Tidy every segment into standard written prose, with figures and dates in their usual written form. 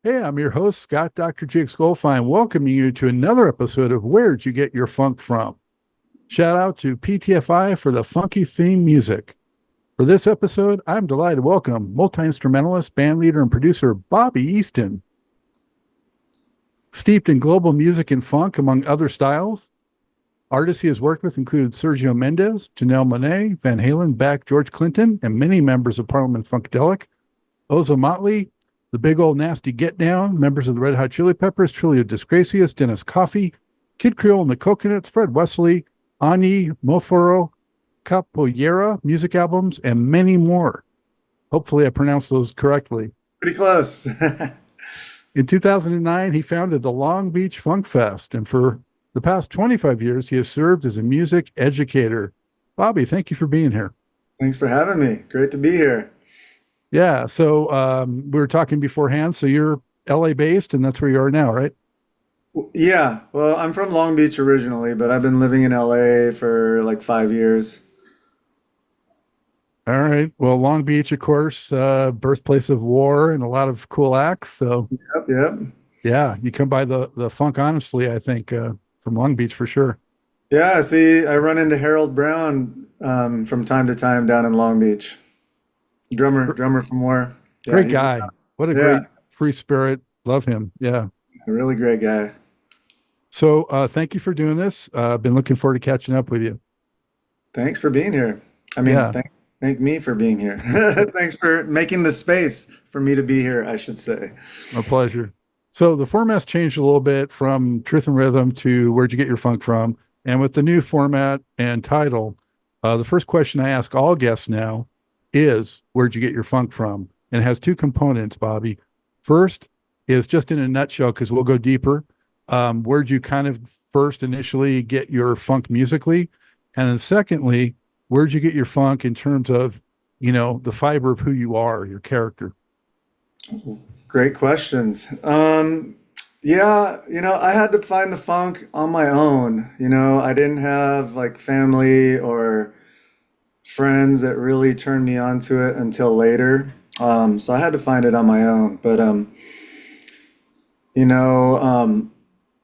Hey, I'm your host, Scott Dr. Jigs Goldfine, welcoming you to another episode of Where'd You Get Your Funk From? Shout out to PTFI for the funky theme music. For this episode, I'm delighted to welcome multi-instrumentalist, band leader, and producer Bobby Easton. Steeped in global music and funk, among other styles, artists he has worked with include Sergio Mendes, Janelle Monae, Van Halen, Beck, George Clinton, and many members of Parliament-Funkadelic, Ozomatli, the Big Ol Nasty Getdown, members of the Red Hot Chili Peppers, Trulio Disgracias, Dennis Coffey, Kid Creole and the Coconuts, Fred Wesley, Onyi, Moforro, capoeira, music albums, and many more. Hopefully I pronounced those correctly. Pretty close. In 2009, he founded the Long Beach Funk Fest, and for the past 25 years, he has served as a music educator. Bobby, thank you for being here. Thanks for having me. Great to be here. Yeah, so we were talking beforehand, so you're LA based, and that's where you are now, right? Yeah, well, I'm from Long Beach originally, but I've been living in LA for like 5 years. All right. Well, Long Beach, of course, birthplace of war and a lot of cool acts. So, Yep, yep. yeah, you come by the funk honestly, I think, from Long Beach for sure. Yeah, see, I run into Harold Brown from time to time down in Long Beach. Drummer from War. Yeah, Great guy. What a yeah, great free spirit. Love him. Yeah. a really great guy. So, thank you for doing this. Been looking forward to catching up with you. Thanks for being here. I mean, Yeah, thank me for being here. Thanks for making the space for me to be here, I should say. my pleasure. So the format's changed a little bit from Truth and Rhythm to Where'd You Get Your Funk From? And with the new format and title, the first question I ask all guests now is Where'd you get your funk from? And it has two components, Bobby. First is just in a nutshell, because we'll go deeper. Where'd you kind of first initially get your funk musically? And then secondly, where'd you get your funk in terms of, the fiber of who you are, your character? Great questions. Yeah, I had to find the funk on my own. I didn't have like family or friends that really turned me onto it until later. So I had to find it on my own. But you know,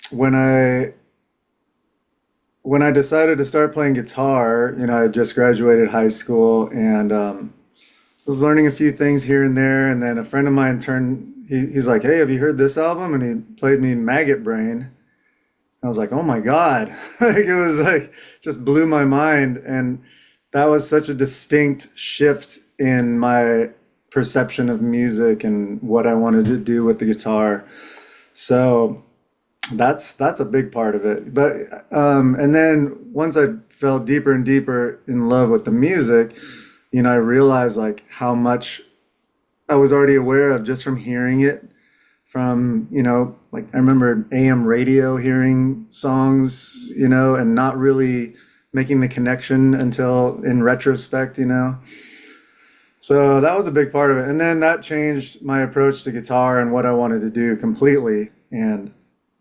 when I decided to start playing guitar, I just graduated high school and was learning a few things here and there. And then a friend of mine he's like, "Hey, have you heard this album?" And he played me Maggot Brain. I was like, "Oh my God." Like it was like just blew my mind. And that was such a distinct shift in my perception of music and what I wanted to do with the guitar. So that's a big part of it. But and then once I fell deeper and deeper in love with the music, I realized like how much I was already aware of just from hearing it. From, like I remember AM radio hearing songs, and not really making the connection until in retrospect. So that was a big part of it. And then that changed my approach to guitar and what I wanted to do completely. And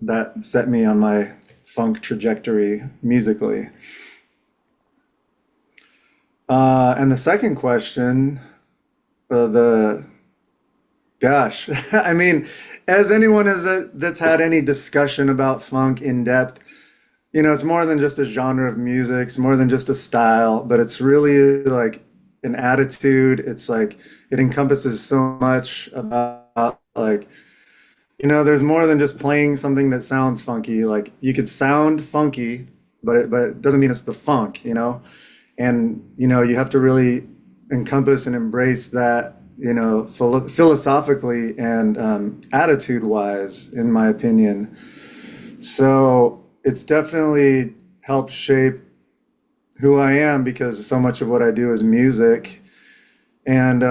that set me on my funk trajectory musically. And the second question, the gosh, I mean, as anyone that's had any discussion about funk in depth, it's more than just a genre of music. It's more than just a style, but it's really like an attitude. It's like it encompasses so much about like, there's more than just playing something that sounds funky. Like you could sound funky, but it doesn't mean it's the funk. And you have to really encompass and embrace that, philosophically and attitude wise, in my opinion. So it's definitely helped shape who I am because so much of what I do is music. And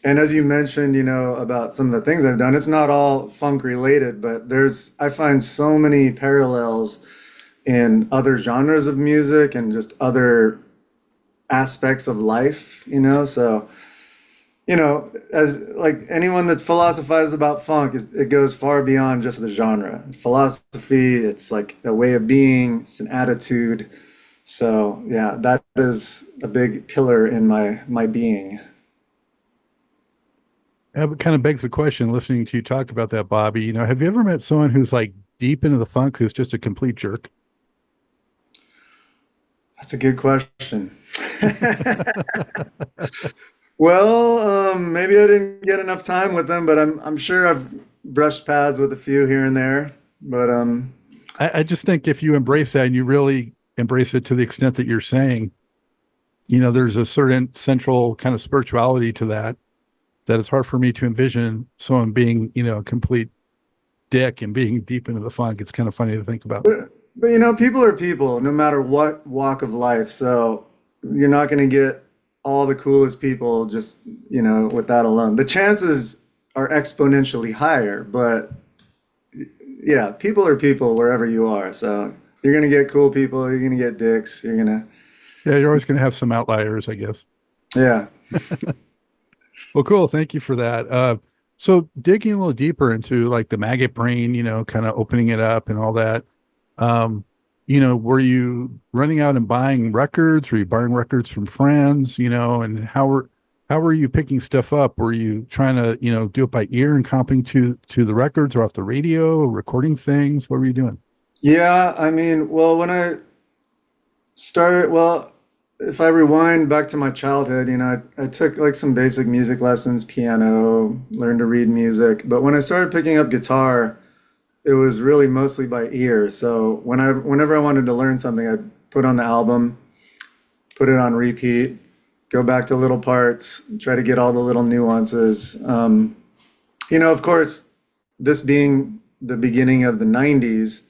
as you mentioned, about some of the things I've done, it's not all funk related, but I find so many parallels in other genres of music and just other aspects of life, so, as like anyone that philosophizes about funk, it goes far beyond just the genre. It's philosophy, it's like a way of being, it's an attitude. So yeah, that is a big pillar in my being. That kind of begs the question, listening to you talk about that, Bobby. Have you ever met someone who's like deep into the funk who's just a complete jerk? That's a good question. Well, maybe I didn't get enough time with them, but I'm sure I've brushed paths with a few here and there. But I just think if you embrace that and you really embrace it to the extent that you're saying, there's a certain central kind of spirituality to that that it's hard for me to envision someone being, a complete dick and being deep into the funk. It's kind of funny to think about. but people are people, no matter what walk of life. So you're not going to get all the coolest people just, with that alone. The chances are exponentially higher, but yeah, people are people wherever you are. So you're going to get cool people, you're going to get dicks, you're going to, Yeah, you're always going to have some outliers, I guess. yeah. Well, cool. Thank you for that. So digging a little deeper into like the maggot brain, kind of opening it up and all that. Um, were you running out and buying records? Were you buying records from friends? And how were you picking stuff up? Were you trying to, do it by ear and comping to the records or off the radio, or recording things? What were you doing? Yeah, I mean, well, when I started, well, if I rewind back to my childhood, I took like some basic music lessons, piano, learned to read music. But when I started picking up guitar, it was really mostly by ear. So whenever I wanted to learn something, I'd put on the album, put it on repeat, go back to little parts, try to get all the little nuances. Of course, this being the beginning of the 90s,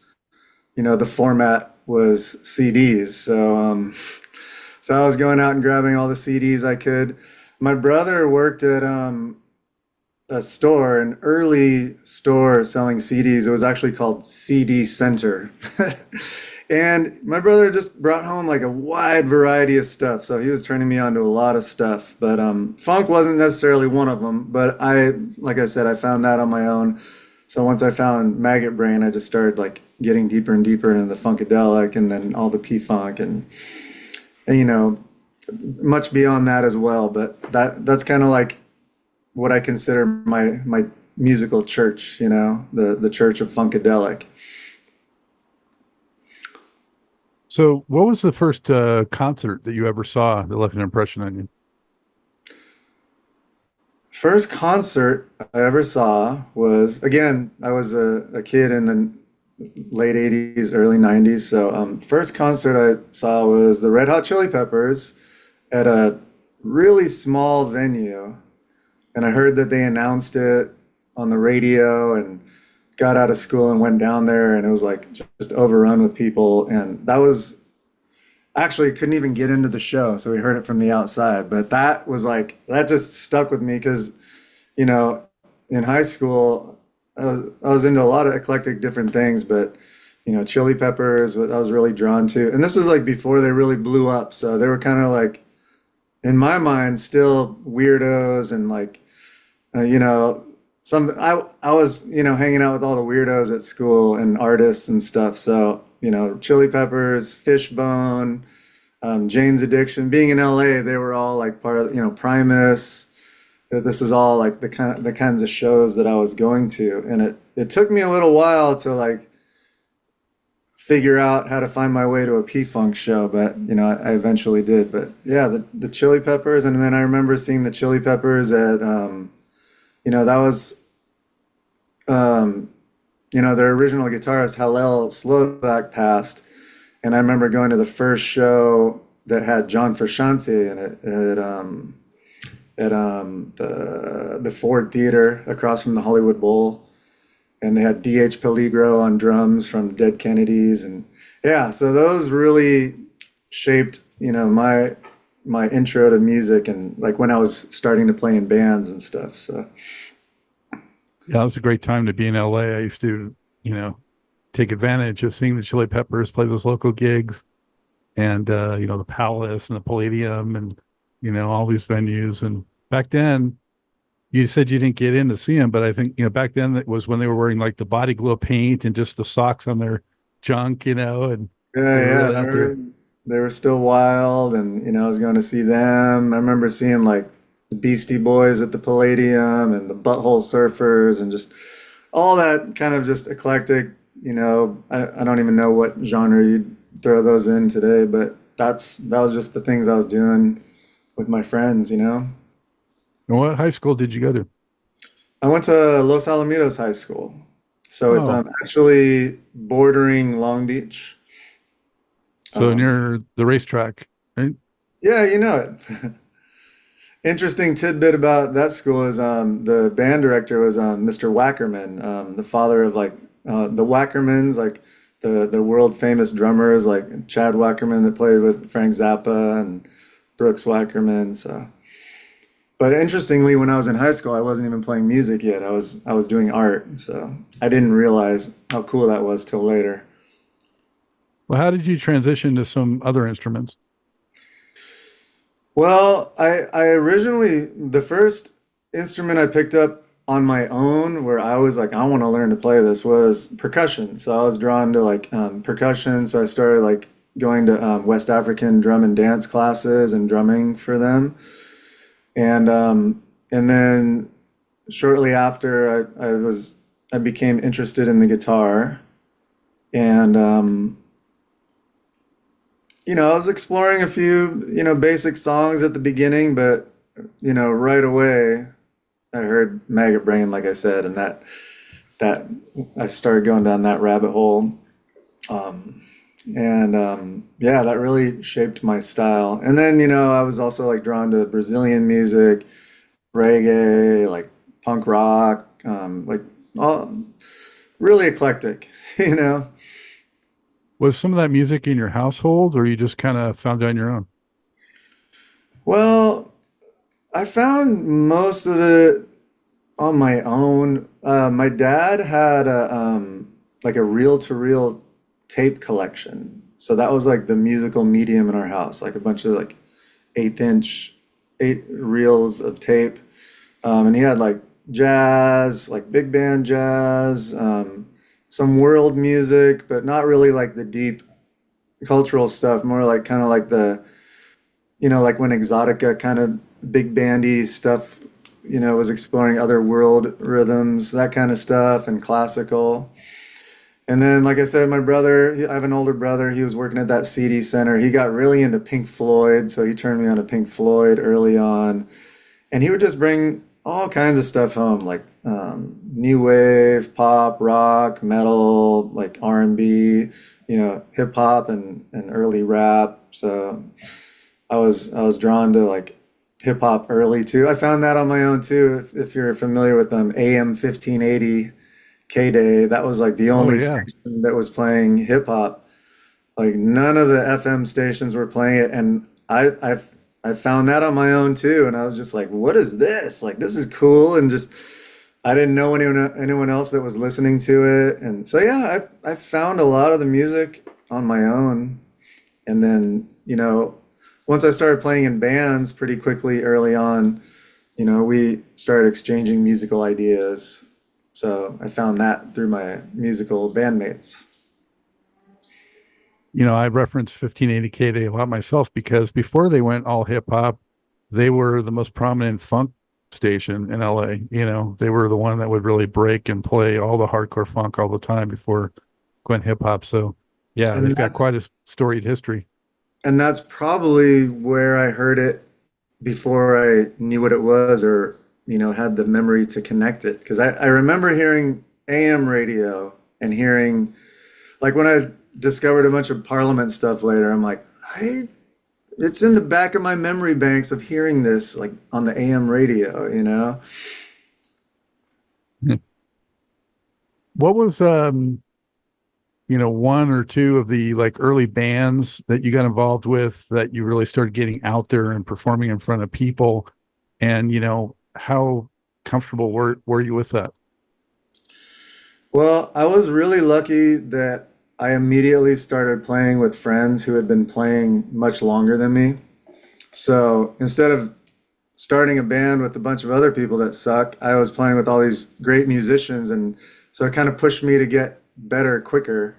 the format was CDs. So I was going out and grabbing all the CDs I could. My brother worked at a store, an early store selling CDs. It was actually called CD Center. And my brother just brought home like a wide variety of stuff. So he was turning me on to a lot of stuff. But funk wasn't necessarily one of them. But like I said, I found that on my own. So once I found Maggot Brain, I just started like getting deeper and deeper into the Funkadelic and then all the P-Funk and much beyond that as well. But that's kind of like what I consider my musical church, the Church of Funkadelic. So what was the first concert that you ever saw that left an impression on you? First concert I ever saw was, again, I was a kid in the late 80s, early 90s. So first concert I saw was the Red Hot Chili Peppers at a really small venue. And I heard that they announced it on the radio and got out of school and went down there and it was like just overrun with people. And that was actually couldn't even get into the show. So we heard it from the outside. But that was like, that just stuck with me because, you know, in high school, I was into a lot of eclectic different things, but Chili Peppers, what I was really drawn to. And this was like before they really blew up. So they were kind of like, in my mind, still weirdos and like, I was hanging out with all the weirdos at school and artists and stuff. So Chili Peppers, Fishbone, Jane's Addiction. Being in LA, they were all like part of Primus. This is all like the kinds of shows that I was going to, and it took me a little while to like figure out how to find my way to a P-Funk show, but I eventually did. But yeah, the Chili Peppers, and then I remember seeing the Chili Peppers at that was their original guitarist Halen Slovak passed, and I remember going to the first show that had John Frusciante in it at the Ford Theater across from the Hollywood Bowl, and they had D.H. Peligro on drums from the Dead Kennedys, and yeah, so those really shaped my intro to music and like when I was starting to play in bands and stuff. So Yeah, it was a great time to be in LA. I used to, take advantage of seeing the Chili Peppers play those local gigs and, the Palace and the Palladium and, all these venues. And back then, you said you didn't get in to see them, but I think, back then it was when they were wearing like the body glue paint and just the socks on their junk, and yeah, they were yeah, really out there. they were still wild, and I was going to see them. I remember seeing like the Beastie Boys at the Palladium and the Butthole Surfers and just all that kind of just eclectic, I don't even know what genre you'd throw those in today, but that was just the things I was doing with my friends. And what high school did you go to? I went to Los Alamitos High School. So it's Oh, actually bordering Long Beach. so Um, near the racetrack, right? yeah, you know it. Interesting tidbit about that school is the band director was Mr. Wackerman, the father of like the Wackermans, like the world famous drummers like Chad Wackerman that played with Frank Zappa and Brooks Wackerman. So, but interestingly, when I was in high school, I wasn't even playing music yet. I was doing art, so I didn't realize how cool that was till later. Well, how did you transition to some other instruments? Well, I originally, the first instrument I picked up on my own where I was like, I want to learn to play this was percussion. So I was drawn to like percussion. So I started like going to West African drum and dance classes and drumming for them. And then shortly after I became interested in the guitar. And I was exploring a few, basic songs at the beginning, but, right away I heard Maggot Brain, like I said, and that I started going down that rabbit hole. Um, and yeah, that really shaped my style. And then, I was also like drawn to Brazilian music, reggae, like punk rock, like all really eclectic, you know. Was some of that music in your household, or you just kind of found it on your own? Well, I found most of it on my own. My dad had a like a reel-to-reel tape collection. So that was like the musical medium in our house, like a bunch of like eight reels of tape. And he had like jazz, like big band jazz, some world music, but not really like the deep cultural stuff, more like kind of like like when Exotica kind of big bandy stuff, was exploring other world rhythms, that kind of stuff, and classical. And then, like I said, my brother, I have an older brother, he was working at that CD center. He got really into Pink Floyd, so he turned me on to Pink Floyd early on. And he would just bring all kinds of stuff home, like new wave, pop, rock, metal, like R&B, hip hop and early rap. So I was drawn to like hip hop early too. I found that on my own too. If you're familiar with them, AM 1580 K Day, that was like the Oh only yeah. station that was playing hip hop. Like none of the FM stations were playing it, and I found that on my own too, and I was just like, what is this? Like this is cool, and just I didn't know anyone else that was listening to it, and so yeah, I found a lot of the music on my own, and then once I started playing in bands pretty quickly early on, we started exchanging musical ideas. So I found that through my musical bandmates. I reference 1580 KD a lot myself because before they went all hip hop, they were the most prominent funk station in LA. They were the one that would really break and play all the hardcore funk all the time before it went hip hop. So, yeah, And they've got that's quite a storied history. and that's probably where I heard it before I knew what it was or, had the memory to connect it. Because I remember hearing AM radio and hearing, like when I discovered a bunch of Parliament stuff later, I'm like, it's in the back of my memory banks of hearing this like on the AM radio. What was one or two of the like early bands that you got involved with that you really started getting out there and performing in front of people? And how comfortable were you with that? Well, I was really lucky that I immediately started playing with friends who had been playing much longer than me. So instead of starting a band with a bunch of other people that suck, I was playing with all these great musicians, and so it kind of pushed me to get better quicker.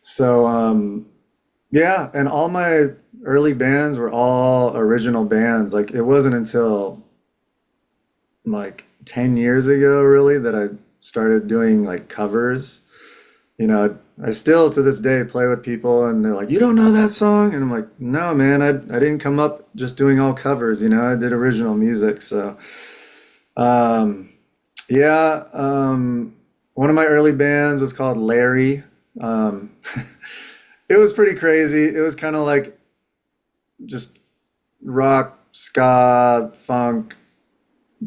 So yeah, and all my early bands were all original bands. Like it wasn't until like 10 years ago, really, that I started doing like covers. You know, I still to this day play with people and they're like, "You don't know that song?" And I'm like, "No, man, I didn't come up just doing all covers, you know, I did original music." So, um, yeah, one of my early bands was called Larry. Um, it was pretty crazy. It was kind of like just rock, ska, funk,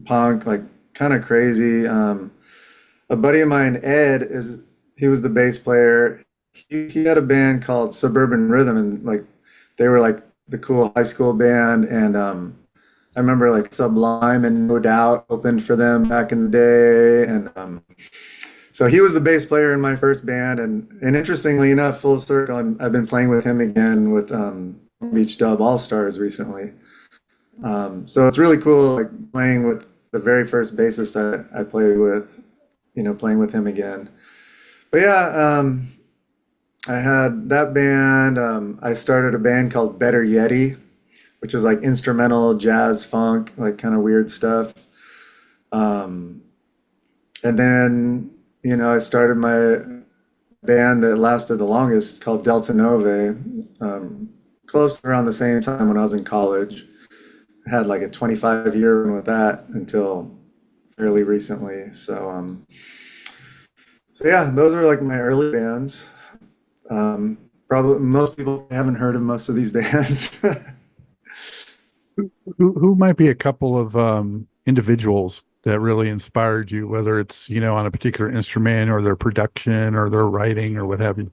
punk, like kind of crazy. A buddy of mine, Ed, is he was the bass player. He had a band called Suburban Rhythm, and like they were like the cool high school band. And I remember like Sublime and No Doubt opened for them back in the day. And so he was the bass player in my first band. And interestingly enough, full circle, I've been playing with him again with Beach Dub All Stars recently. So it's really cool, like playing with the very first bassist I played with, you know, playing with him again. But yeah, I had that band. I started a band called Better Yeti, which is like instrumental jazz funk, like kind of weird stuff. Um, and then, you know, I started my band that lasted the longest called Delta Nove, close to around the same time when I was in college. I had like a 25-year run with that until fairly recently. So yeah, those are like my early bands. Probably most people haven't heard of most of these bands. Who might be a couple of individuals that really inspired you, whether it's, on a particular instrument or their production or their writing or what have you?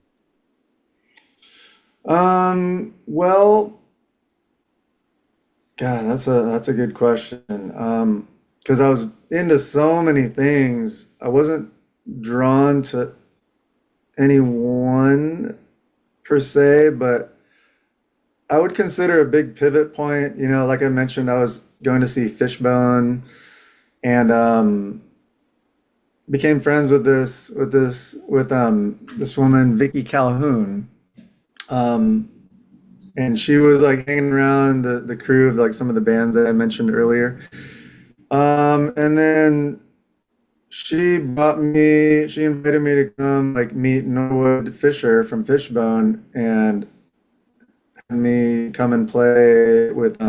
Well, God, that's a good question. Because I was into so many things, I wasn't drawn to any one per se, but I would consider a big pivot point. You know, like I mentioned, I was going to see Fishbone and became friends with this woman, Vicky Calhoun. Um, and she was like hanging around the crew of like some of the bands that I mentioned earlier. And then she invited me to come like meet Norwood Fisher from Fishbone and had me come and play with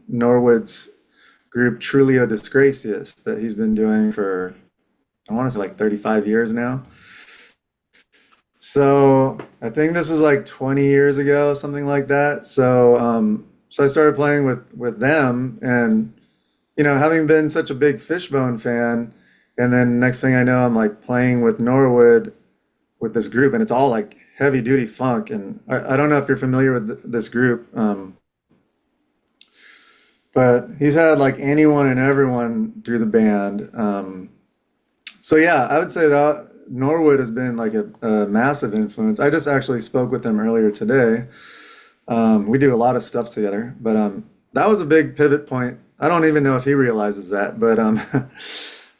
Norwood's group Trulio Disgracias that he's been doing for, I want to say like 35 years now. So I think this is like 20 years ago, something like that. So I started playing with them, and you know, having been such a big Fishbone fan, and then next thing I know, I'm like playing with Norwood with this group, and it's all like heavy duty funk. And I don't know if you're familiar with this group, but he's had like anyone and everyone through the band. So yeah, I would say that Norwood has been like a massive influence. I just actually spoke with him earlier today. We do a lot of stuff together, but that was a big pivot point. I don't even know if he realizes that, but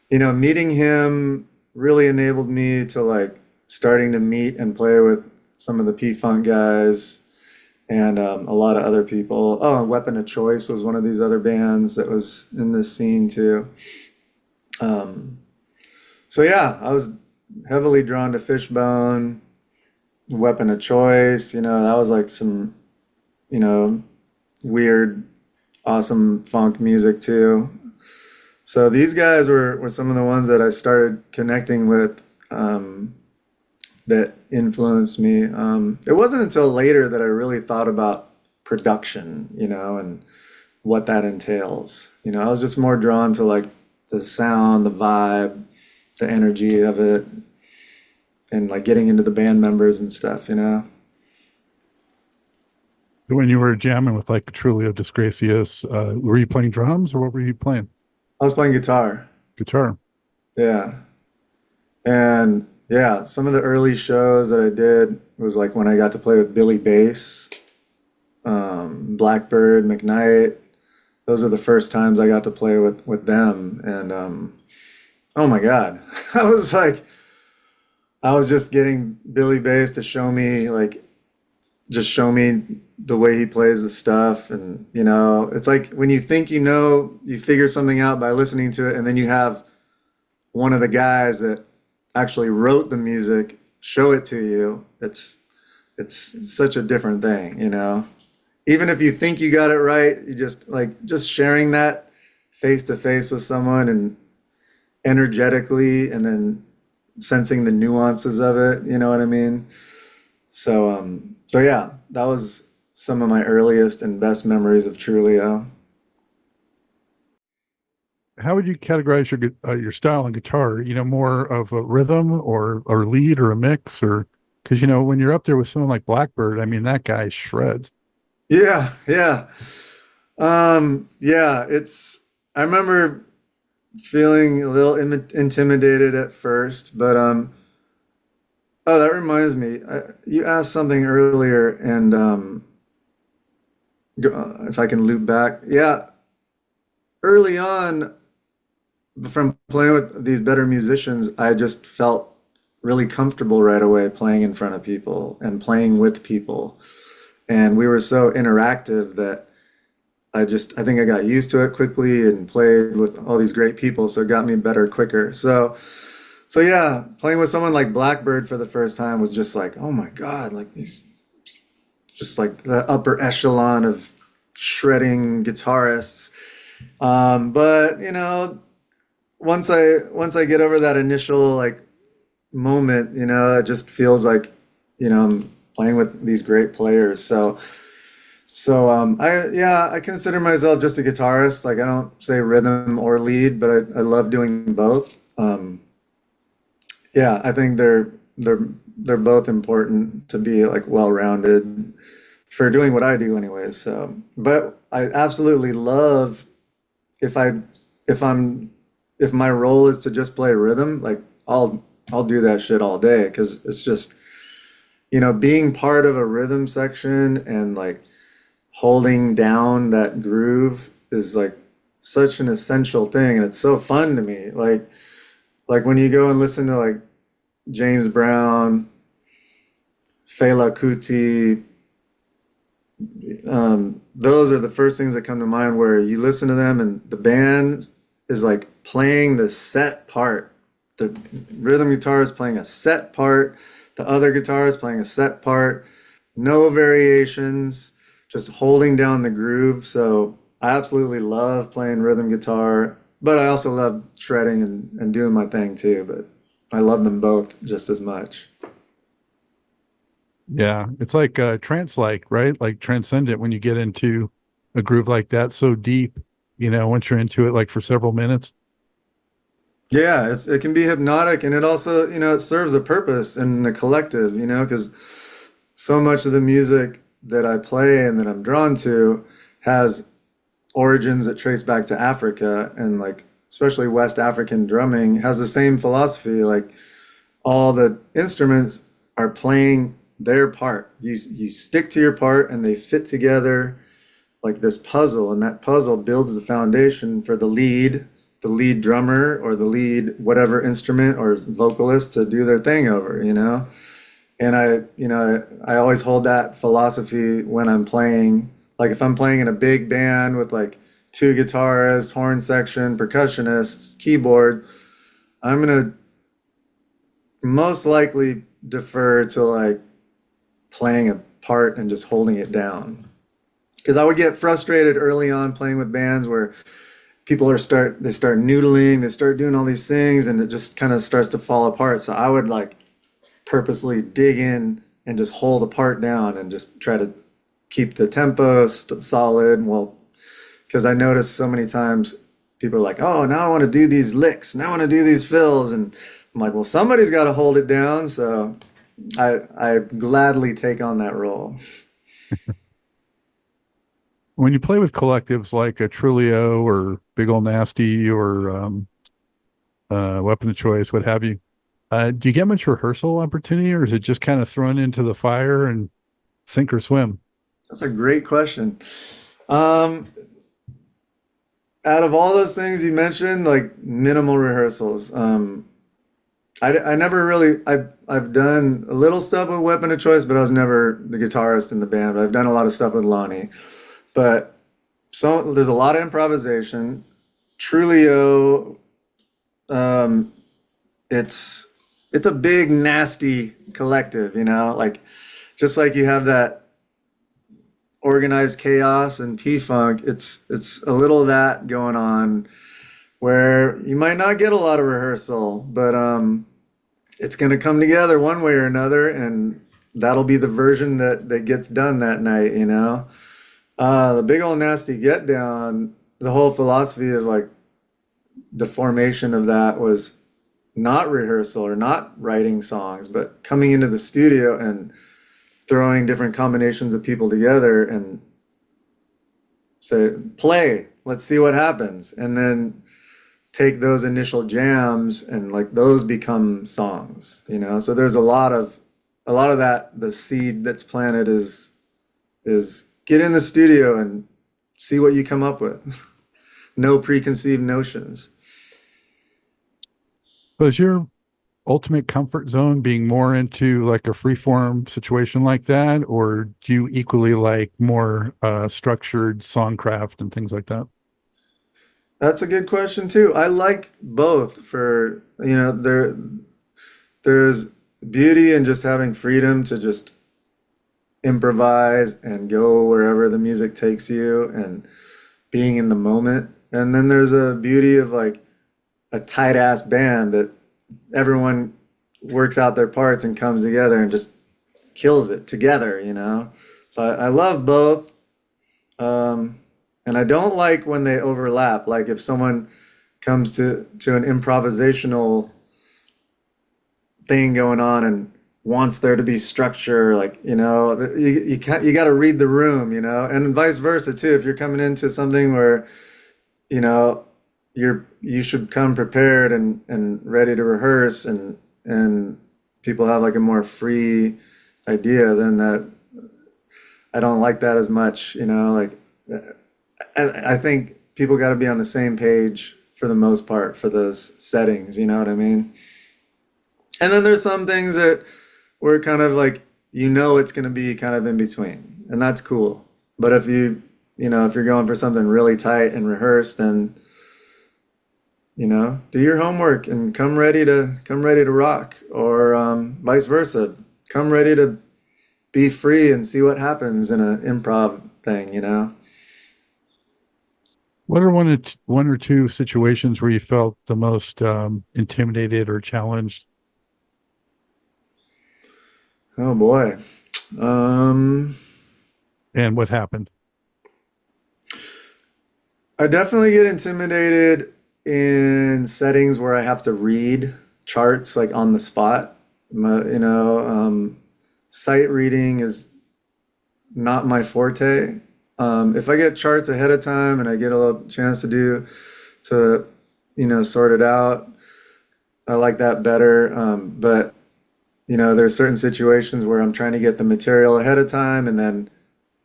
you know, meeting him really enabled me to like starting to meet and play with some of the P-Funk guys and a lot of other people. Oh, and Weapon of Choice was one of these other bands that was in this scene too. Um, so yeah, I was heavily drawn to Fishbone, Weapon of Choice. You know, that was like some, you know, weird, awesome funk music too. So these guys were some of the ones that I started connecting with that influenced me. It wasn't until later that I really thought about production, you know, and what that entails. You know, I was just more drawn to like the sound, the vibe, the energy of it, and like getting into the band members and stuff, you know. When you were jamming with like Trulio Disgracias, were you playing drums or what were you playing? I was playing guitar. Guitar. Yeah. And yeah, some of the early shows that I did was like when I got to play with Billy Bass, Blackbird, McKnight. Those are the first times I got to play with them. And oh my God, I was like, I was just getting Billy Bass to show me like just show me the way he plays the stuff. And, you know, it's like when you think you know, you figure something out by listening to it, and then you have one of the guys that actually wrote the music show it to you. It's such a different thing, you know. Even if you think you got it right, you just sharing that face to face with someone and energetically, and then sensing the nuances of it, you know what I mean? So yeah, that was some of my earliest and best memories of Trulio. How would you categorize your style on guitar? More of a rhythm or lead or a mix, or because when you're up there with someone like Blackbird, I mean that guy shreds. Yeah, yeah. Yeah, I remember feeling a little intimidated at first, but oh, that reminds me. You asked something earlier, and if I can loop back. Yeah, early on, from playing with these better musicians, I just felt really comfortable right away playing in front of people and playing with people. And we were so interactive that I think I got used to it quickly and played with all these great people, so it got me better quicker. So yeah, playing with someone like Blackbird for the first time was just like, oh my God, like he's just like the upper echelon of shredding guitarists. But you know, once I get over that initial like moment, you know, it just feels like, you know, I'm playing with these great players. I consider myself just a guitarist. Like I don't say rhythm or lead, but I love doing both. Yeah, I think they're both important to be like well-rounded for doing what I do anyways. So, but I absolutely love if I if I'm if my role is to just play rhythm, like I'll do that shit all day because it's just, you know, being part of a rhythm section and like holding down that groove is like such an essential thing, and it's so fun to me. Like when you go and listen to like James Brown, Fela Kuti, those are the first things that come to mind where you listen to them and the band is like playing the set part. The rhythm guitar is playing a set part, the other guitar is playing a set part, no variations, just holding down the groove. So I absolutely love playing rhythm guitar, but I also love shredding and doing my thing too. But I love them both just as much. Yeah, it's like trance-like, right? Like transcendent when you get into a groove like that, so deep. Once you're into it, like for several minutes. Yeah, it can be hypnotic, and it also, you know, it serves a purpose in the collective, you know, because so much of the music that I play and that I'm drawn to has origins that trace back to Africa, and like especially West African drumming has the same philosophy. Like all the instruments are playing their part. You stick to your part and they fit together like this puzzle, and that puzzle builds the foundation for the lead drummer or the lead whatever instrument or vocalist to do their thing over, you know? And I always hold that philosophy when I'm playing. Like if I'm playing in a big band with like two guitarists, horn section, percussionists, keyboard, I'm gonna most likely defer to like playing a part and just holding it down. Because I would get frustrated early on playing with bands where they start noodling, they start doing all these things, and it just kind of starts to fall apart. So I would like purposely dig in and just hold a part down and just try to keep the tempo solid. Well, because I noticed so many times people are like, "Oh, now I want to do these licks. Now I want to do these fills," and I'm like, "Well, somebody's got to hold it down." So I gladly take on that role. When you play with collectives like a Trulio or Big Ol Nasty or Weapon of Choice, what have you, do you get much rehearsal opportunity, or is it just kind of thrown into the fire and sink or swim? That's a great question. Um, Out of all those things you mentioned, like minimal rehearsals. I never really I've done a little stuff with Weapon of Choice, but I was never the guitarist in the band. But I've done a lot of stuff with Lonnie. But so there's a lot of improvisation. Trulio, um, it's it's a big nasty collective, you know, like just like you have that organized chaos and P-Funk, it's a little of that going on where you might not get a lot of rehearsal, but it's going to come together one way or another, and that'll be the version that gets done that night, you know. The Big Ol Nasty Getdown, the whole philosophy of like the formation of that was not rehearsal or not writing songs, but coming into the studio and throwing different combinations of people together and say, play, let's see what happens. And then take those initial jams and like those become songs, you know? So there's a lot of that, the seed that's planted is get in the studio and see what you come up with. No preconceived notions. So is your ultimate comfort zone being more into like a free form situation like that, or do you equally like more structured songcraft and things like that? That's a good question too. I like both for, you know, there's beauty in just having freedom to just improvise and go wherever the music takes you and being in the moment. And then there's a beauty of like a tight ass band that everyone works out their parts and comes together and just kills it together, you know? So I love both. Um, and I don't like when they overlap. Like if someone comes to an improvisational thing going on and wants there to be structure, like, you know, you got to read the room, you know, and vice versa too. If you're coming into something where, you know, you should come prepared and ready to rehearse and people have like a more free idea, then that I don't like that as much, you know, like I think people got to be on the same page for the most part for those settings, you know what I mean? And then there's some things that we're kind of like, you know, it's going to be kind of in between, and that's cool. But if you know, if you're going for something really tight and rehearsed, then, you know, do your homework and come ready to rock, or vice versa. Come ready to be free and see what happens in an improv thing, you know? What are one or two situations where you felt the most intimidated or challenged? Oh boy. Um, And what happened? I definitely get intimidated in settings where I have to read charts like on the spot. You know, sight reading is not my forte. If I get charts ahead of time and I get a little chance to, you know, sort it out, I like that better. But you know, there's certain situations where I'm trying to get the material ahead of time, and then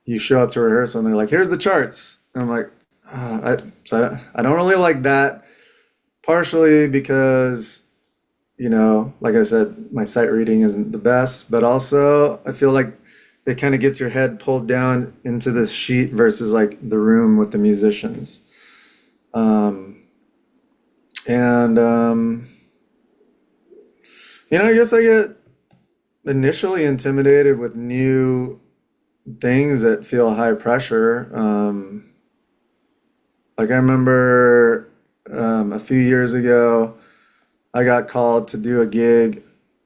you show up to rehearsal and they're like, "Here's the charts," and I'm like, I don't really like that. Partially because, you know, like I said, my sight reading isn't the best, but also I feel like it kind of gets your head pulled down into this sheet versus like the room with the musicians. Um, and you know, I guess I get initially intimidated with new things that feel high pressure. Like I remember a few years ago, I got called to do a gig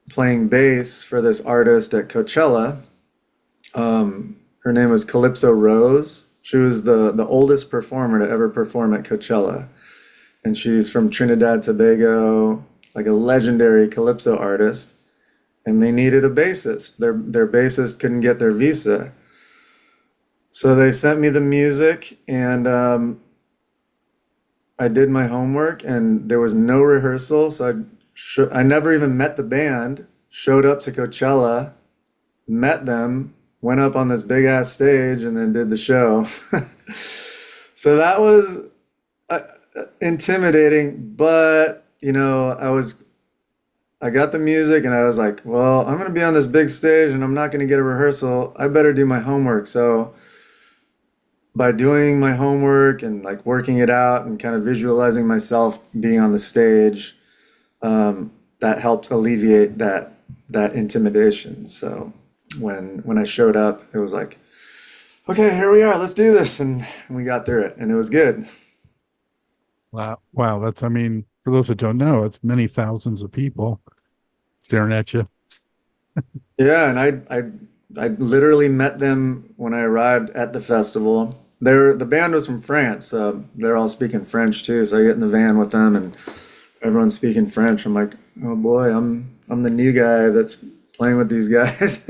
playing bass for this artist at Coachella. Her name was Calypso Rose. She was the oldest performer to ever perform at Coachella. And she's from Trinidad Tobago, like a legendary Calypso artist. And they needed a bassist. Their bassist couldn't get their visa. So they sent me the music, and I did my homework, and there was no rehearsal. So I never even met the band, showed up to Coachella, met them, went up on this big ass stage, and then did the show. So that was uh, intimidating, but you know, I got the music and I was like, well, I'm gonna be on this big stage and I'm not gonna get a rehearsal. I better do my homework. So by doing my homework and like working it out and kind of visualizing myself being on the stage, that helped alleviate that intimidation. So when I showed up, it was like, okay, here we are, let's do this, and we got through it, and it was good. Wow. Wow. That's, I mean, for those that don't know, it's many thousands of people staring at you. Yeah, and I literally met them when I arrived at the festival. The band was from France. They're all speaking French too. So I get in the van with them, and everyone's speaking French. I'm like, oh boy, I'm the new guy that's playing with these guys.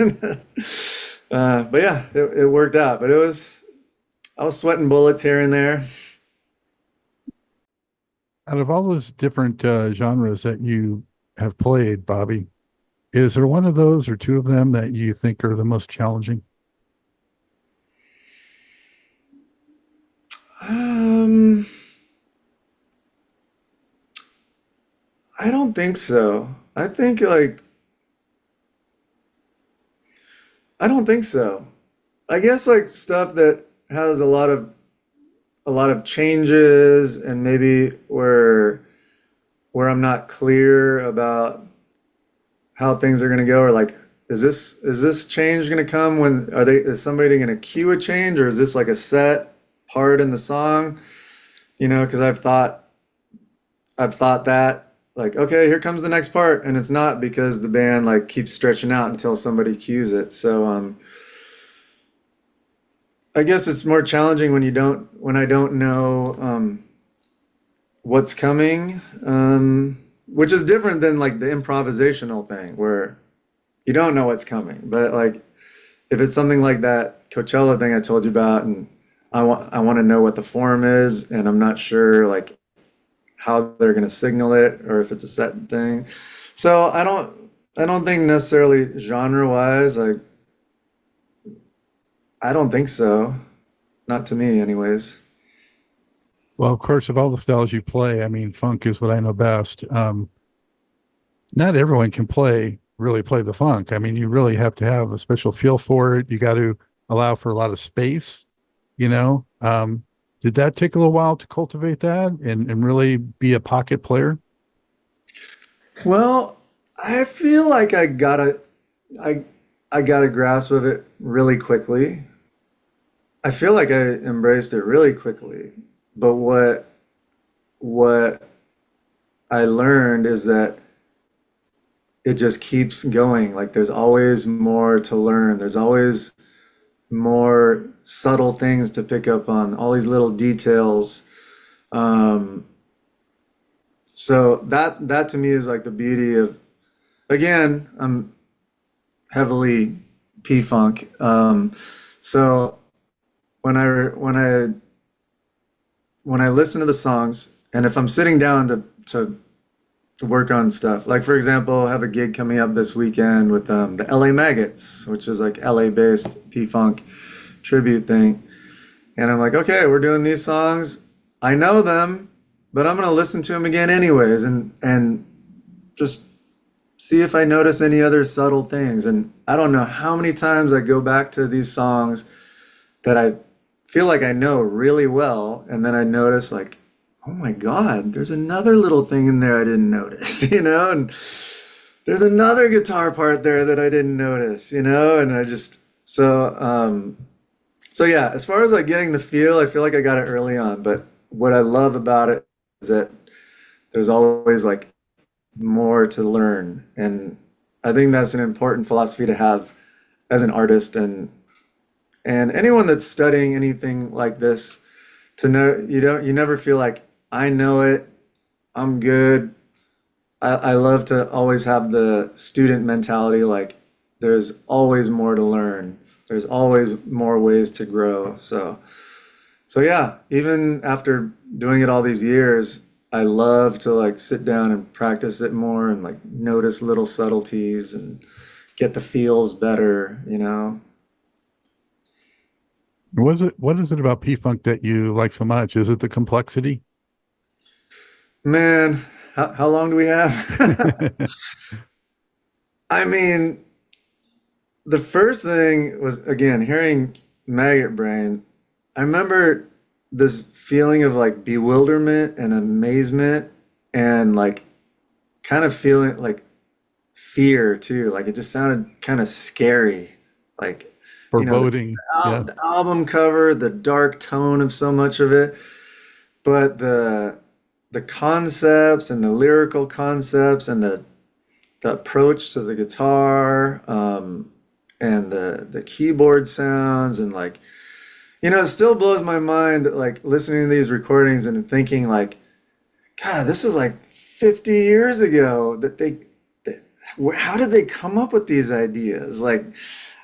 But yeah, it worked out. But I was sweating bullets here and there. Out of all those different genres that you have played, Bobby, is there one of those or two of them that you think are the most challenging? Um, I don't think so. I don't think so. I guess like stuff that has a lot of changes and maybe where I'm not clear about how things are going to go, or like is this change going to come when are they is somebody going to cue a change, or is this like a set part in the song? You know, because I've thought that like, okay, here comes the next part, and it's not because the band like keeps stretching out until somebody cues it. So I guess it's more challenging when I don't know what's coming, which is different than like the improvisational thing where you don't know what's coming. But like if it's something like that Coachella thing I told you about, and I want to know what the form is, and I'm not sure like how they're going to signal it or if it's a set thing. So I don't think necessarily genre wise, like I don't think so. Not to me, anyways. Well, of course, of all the styles you play, I mean, funk is what I know best. Not everyone can really play the funk. I mean, you really have to have a special feel for it. You got to allow for a lot of space, you know. Did that take a little while to cultivate that and really be a pocket player? Well, I feel like I I got a grasp of it really quickly. I feel like I embraced it really quickly. But what I learned is that it just keeps going. Like there's always more to learn. There's always more subtle things to pick up on, all these little details. Um, so that to me is like the beauty of, again, I'm heavily P-Funk. So when I listen to the songs, and if I'm sitting down to work on stuff, like for example, I have a gig coming up this weekend with the LA Maggots, which is like LA based P-Funk tribute thing. And I'm like, okay, we're doing these songs. I know them, but I'm gonna listen to them again anyways, and just see if I notice any other subtle things. And I don't know how many times I go back to these songs that I feel like I know really well, and then I notice like, oh my God, there's another little thing in there I didn't notice, you know, and there's another guitar part there that I didn't notice, you know, and I just so yeah, as far as like getting the feel, I feel like I got it early on, but what I love about it is that there's always like more to learn, and I think that's an important philosophy to have as an artist, and anyone that's studying anything like this, to know you never feel like I know it, I'm good. I love to always have the student mentality, like there's always more to learn. There's always more ways to grow. So yeah, even after doing it all these years, I love to like sit down and practice it more and like notice little subtleties and get the feels better, you know? What is it about P Funk that you like so much? Is it the complexity? Man, how long do we have? I mean, the first thing was again hearing Maggot Brain. I remember this feeling of like bewilderment and amazement and like kind of feeling like fear too. Like it just sounded kind of scary. Like, you know, Foreboding. Yeah. the album cover, the dark tone of so much of it, but the concepts and the lyrical concepts and the approach to the guitar, and the keyboard sounds and like, it still blows my mind like listening to these recordings and thinking like, God, this is like 50 years ago that how did they come up with these ideas? Like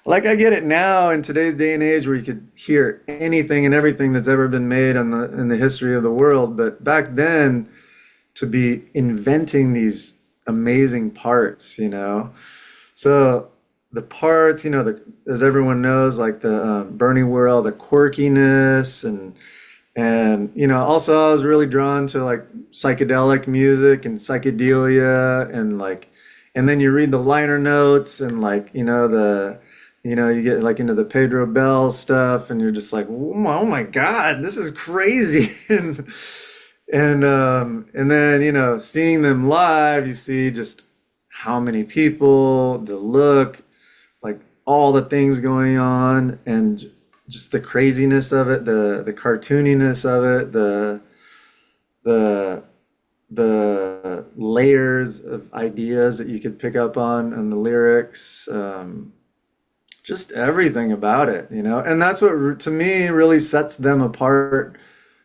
I get it now in today's day and age where you could hear anything and everything that's ever been made in the history of the world, but back then to be inventing these amazing parts, So the parts, as everyone knows, like the Bernie Worrell, the quirkiness and also I was really drawn to like psychedelic music and psychedelia and like, and then you read the liner notes and like, you get like into the Pedro Bell stuff and you're just like, oh my God, this is crazy. And then, seeing them live, you see just how many people, the look, like all the things going on, and just the craziness of it, the cartooniness of it, the the layers of ideas that you could pick up on and the lyrics, just everything about it, and that's what to me really sets them apart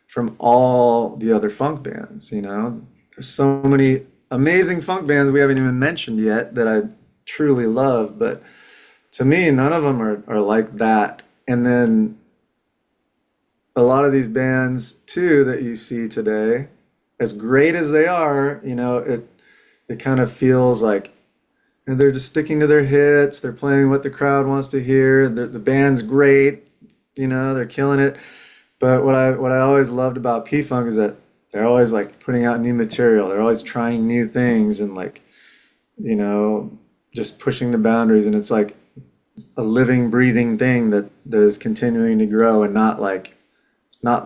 from all the other funk bands. There's so many amazing funk bands we haven't even mentioned yet that I truly love, but to me, none of them are like that. And then a lot of these bands too that you see today, as great as they are, it kind of feels like they're just sticking to their hits. They're playing what the crowd wants to hear. The band's great, they're killing it. But what I always loved about P-Funk is that they're always like putting out new material. They're always trying new things and like, just pushing the boundaries. And it's like a living, breathing thing that is continuing to grow and not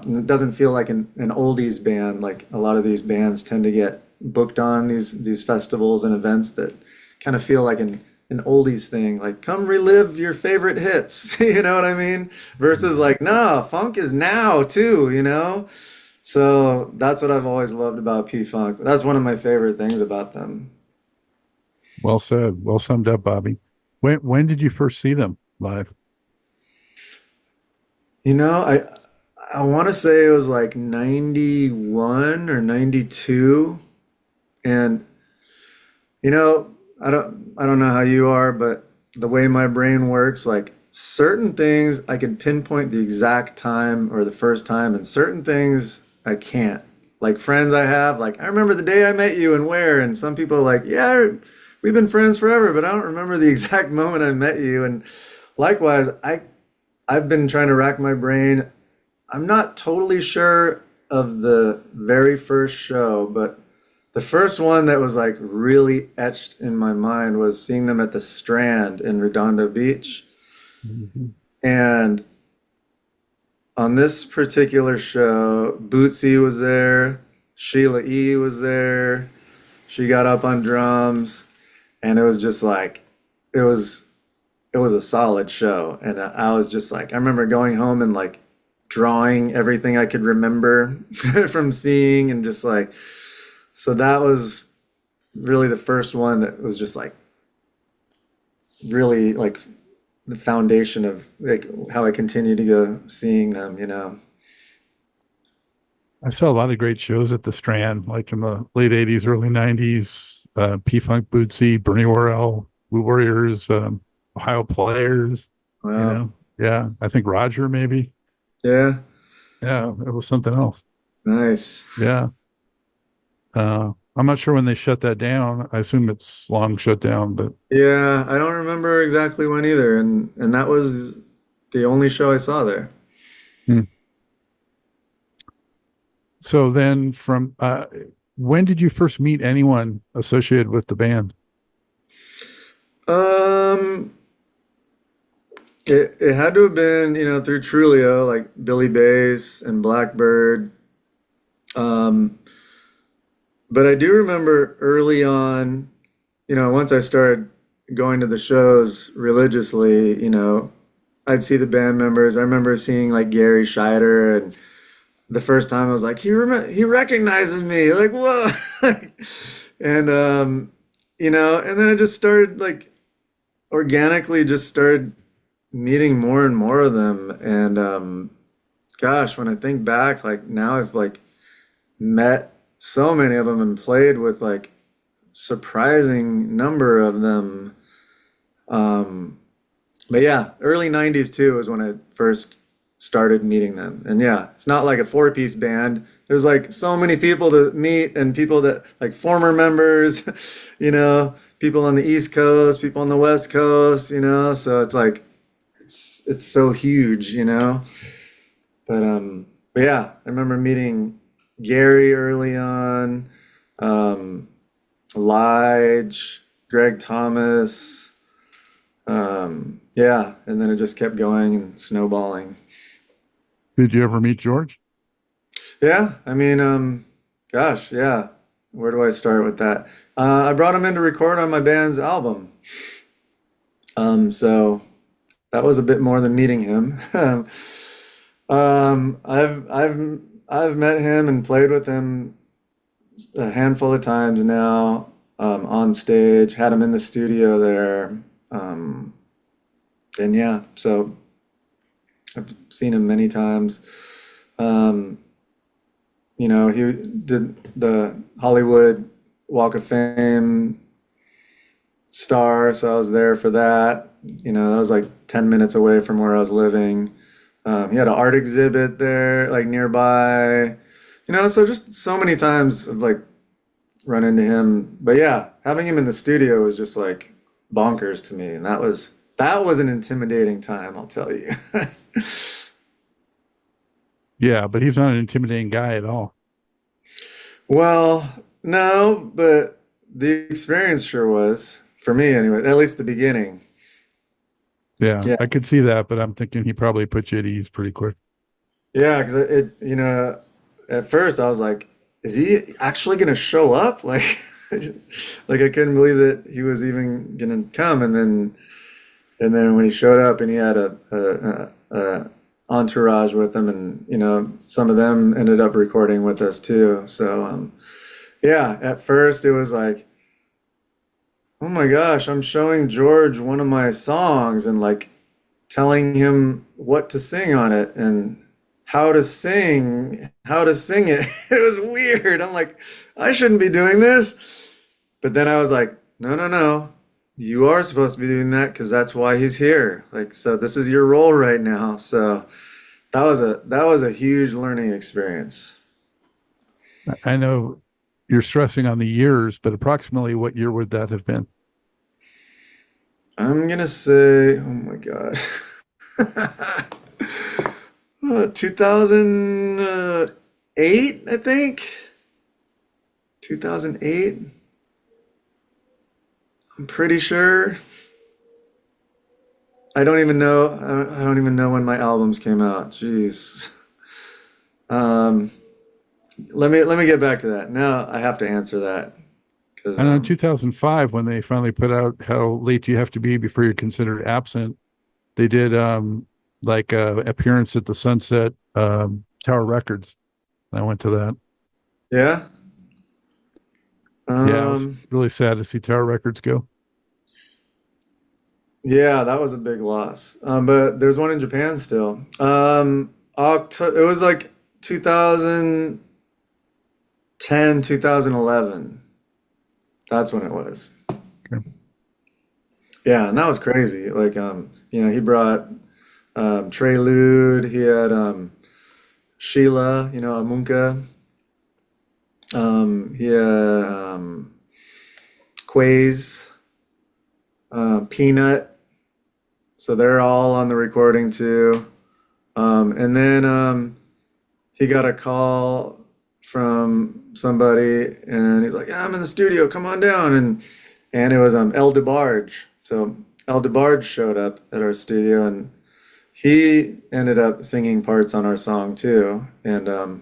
it doesn't feel like an oldies band like a lot of these bands tend to get booked on these festivals and events that kind of feel like an oldies thing, like come relive your favorite hits. You know what I mean? Versus like, no, funk is now too. So that's what I've always loved about P-Funk. That's one of my favorite things about them. Well said. Well summed up, Bobby. When did you first see them live? You know, I want to say it was like 91 or 92. And I don't know how you are, but the way my brain works, like certain things I can pinpoint the exact time or the first time, and certain things I can't. Like friends I have, like I remember the day I met you and where, and some people are like, yeah, we've been friends forever, but I don't remember the exact moment I met you. And likewise, I've been trying to rack my brain. I'm not totally sure of the very first show, but the first one that was like really etched in my mind was seeing them at the Strand in Redondo Beach. Mhm. And on this particular show, Bootsy was there, Sheila E was there. She got up on drums, and it was just like it was it was a solid show. And I was just like, I remember going home and like drawing everything I could remember from seeing, and just like, so that was really the first one that was just like really like the foundation of like how I continue to go seeing them. I saw a lot of great shows at the Strand, like in the late '80s, early '90s. P-Funk, Bootsy, Bernie Worrell, Blue Warriors, Ohio Players. You Wow. know, yeah. I think Roger maybe. Yeah. Yeah, it was something else. Nice. Yeah. I'm not sure when they shut that down. I assume it's long shut down, but Yeah, I don't remember exactly when either, and that was the only show I saw there. hmm. So then from When did you first meet anyone associated with the band? Um, it had to have been, through Trulio, like Billy Bass and Blackbird. Um, but I do remember early on, once I started going to the shows religiously, I'd see the band members. I remember seeing like Gary Scheider, and the first time I was like, he recognizes me, like whoa, and and then I just started like organically just started meeting more and more of them, and gosh, when I think back, like now I've like met so many of them and played with like surprising number of them. Um, but yeah, early 90s too was when I first started meeting them. And yeah, it's not like a four-piece band. There's like so many people to meet and people that like former members, people on the East Coast, people on the West Coast, so it's like it's so huge, But yeah, I remember meeting Gary early on, um, Lige, Greg Thomas, yeah, and then it just kept going and snowballing. Did you ever meet George? Yeah, I mean, gosh, yeah. Where do I start with that? I brought him in to record on my band's album. So that was a bit more than meeting him. I've met him and played with him a handful of times now, on stage, had him in the studio there. Um, and yeah, so I've seen him many times. Um, he did the Hollywood Walk of Fame star, so I was there for that. That was like 10 minutes away from where I was living. He had an art exhibit there, like nearby. So just so many times I've like run into him. But yeah, having him in the studio was just like bonkers to me, and that was an intimidating time, I'll tell you. Yeah, but he's not an intimidating guy at all. Well, no, but the experience sure was for me anyway, at least the beginning. Yeah, Yeah. I could see that, but I'm thinking he probably put you at ease pretty quick. Yeah, because at first I was like, is he actually gonna show up? Like, like I couldn't believe that he was even gonna come, and then when he showed up and he had a entourage with him, and some of them ended up recording with us too. So yeah, at first it was like, oh my gosh, I'm showing George one of my songs and like telling him what to sing on it and how to sing it. It was weird. I'm like, I shouldn't be doing this. But then I was like, no, no, no. You are supposed to be doing that because that's why he's here. Like, so this is your role right now. So that was a huge learning experience. I know you're stressing on the years, but approximately what year would that have been? I'm gonna say, oh my God. 2008, I think. 2008. I'm pretty sure. I don't even know when my albums came out. Jeez. Um, let me get back to that. Now I have to answer that because I know in 2005, when they finally put out How Late You Have to Be Before You're Considered Absent, they did like a appearance at the Sunset Tower Records. I went to that. yeah. Yeah, it was Um, really sad to see Tower Records go. yeah, that was a big loss. But there's one in Japan still. It was like 2010, 2011. That's when it was. Okay. Yeah, and that was crazy. Like, he brought Prelude. He had Sheila, Amunka. He had Quays, Peanut. So they're all on the recording too. And then he got a call from somebody, and he's like, "Yeah, I'm in the studio. Come on down." And it was El DeBarge. So El DeBarge showed up at our studio, and he ended up singing parts on our song too. And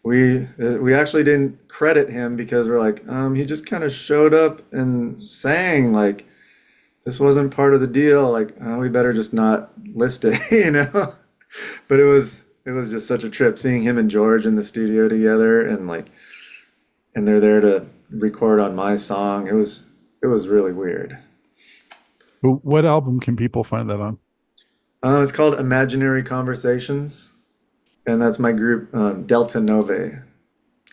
we actually didn't credit him because we're like, he just kind of showed up and sang. Like, this wasn't part of the deal. Like, oh, we better just not list it, you know? But it was just such a trip seeing him and George in the studio together, and like, and they're there to record on my song. It was really weird. What album can people find that on? It's called Imaginary Conversations, and that's my group, Delta Nove,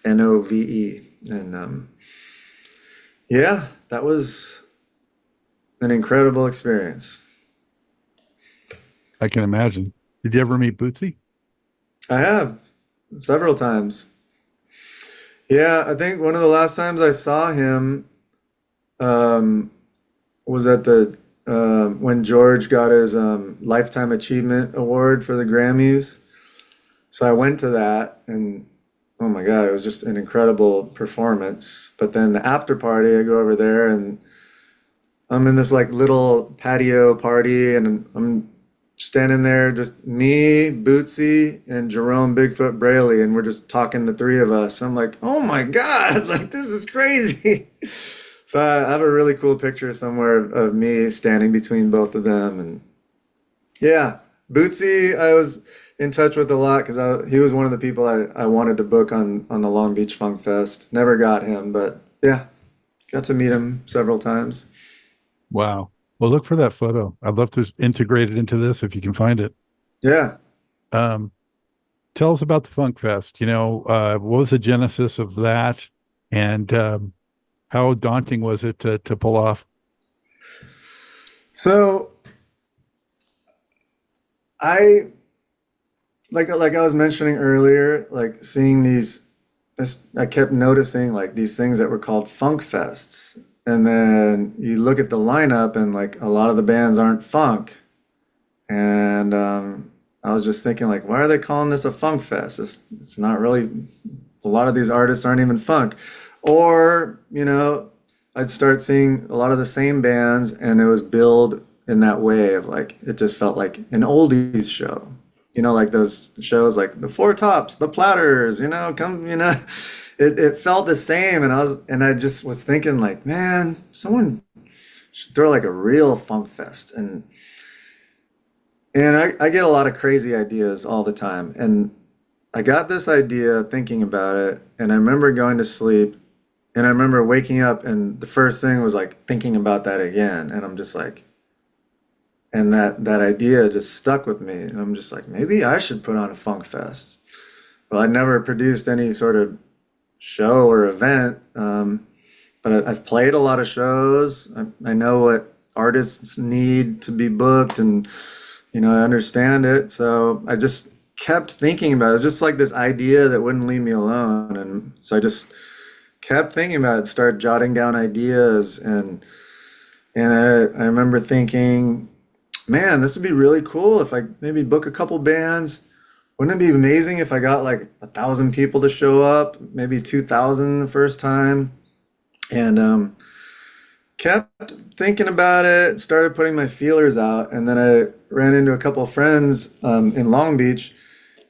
Nove. And yeah, that was an incredible experience. I can imagine. Did you ever meet Bootsy? I have several times. Yeah, I think one of the last times I saw him um, was at the when George got his Lifetime Achievement Award for the Grammys. So I went to that, and oh my God, it was just an incredible performance. But then the after party, I go over there, and I'm in this like little patio party, and I'm standing there, just me, Bootsy, and Jerome Bigfoot Braley, and we're just talking, the three of us. I'm like, oh my God, like this is crazy. So I have a really cool picture somewhere of me standing between both of them, and yeah, Bootsy, I was in touch with a lot because he was one of the people I wanted to book on the Long Beach Funk Fest. Never got him, but yeah, got to meet him several times. Wow. Well, look for that photo. I'd love to integrate it into this if you can find it. Yeah. Um, Tell us about the Funk Fest. What was the genesis of that, and how daunting was it to pull off? So I like I was mentioning earlier, like seeing I kept noticing like these things that were called funk fests. And then you look at the lineup, and like a lot of the bands aren't funk. And I was just thinking like, why are they calling this a funk fest? It's not really, a lot of these artists aren't even funk. Or, I'd start seeing a lot of the same bands, and it was billed in that way of like, it just felt like an oldies show. Like those shows like the Four Tops, the Platters, come, it felt the same. And I just was thinking like, man, someone should throw like a real funk fest. And I get a lot of crazy ideas all the time. And I got this idea thinking about it, and I remember going to sleep, and I remember waking up, and the first thing was like thinking about that again. And I'm just like, and that idea just stuck with me. And I'm just like, maybe I should put on a funk fest. Well, I never produced any sort of show or event, but I've played a lot of shows. I know what artists need to be booked, and I understand it. So I just kept thinking about it. It's just like this idea that wouldn't leave me alone. And so I just kept thinking about it, started jotting down ideas. And I remember thinking, man, this would be really cool if I maybe book a couple bands. Wouldn't it be amazing if I got like 1,000 people to show up, maybe 2,000 the first time? And kept thinking about it, started putting my feelers out, and then I ran into a couple of friends in Long Beach,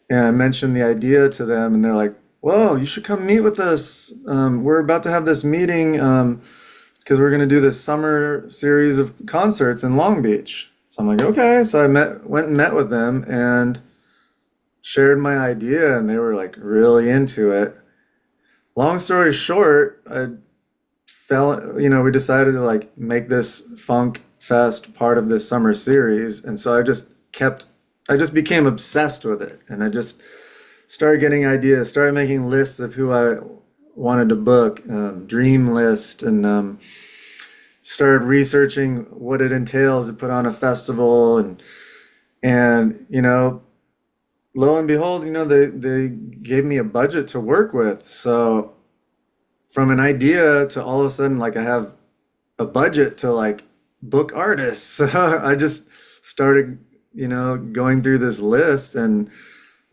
and I mentioned the idea to them, and they're like, "Whoa, you should come meet with us. We're about to have this meeting because we're going to do this summer series of concerts in Long Beach." So I'm like, "Okay." So went and met with them, and shared my idea, and they were like really into it. Long story short, we decided to like make this funk fest part of this summer series. And so I just became obsessed with it. And I just started getting ideas, started making lists of who I wanted to book, dream list, and started researching what it entails to put on a festival. And lo and behold, they gave me a budget to work with. So from an idea to all of a sudden, like I have a budget to like book artists. So I just started, going through this list, and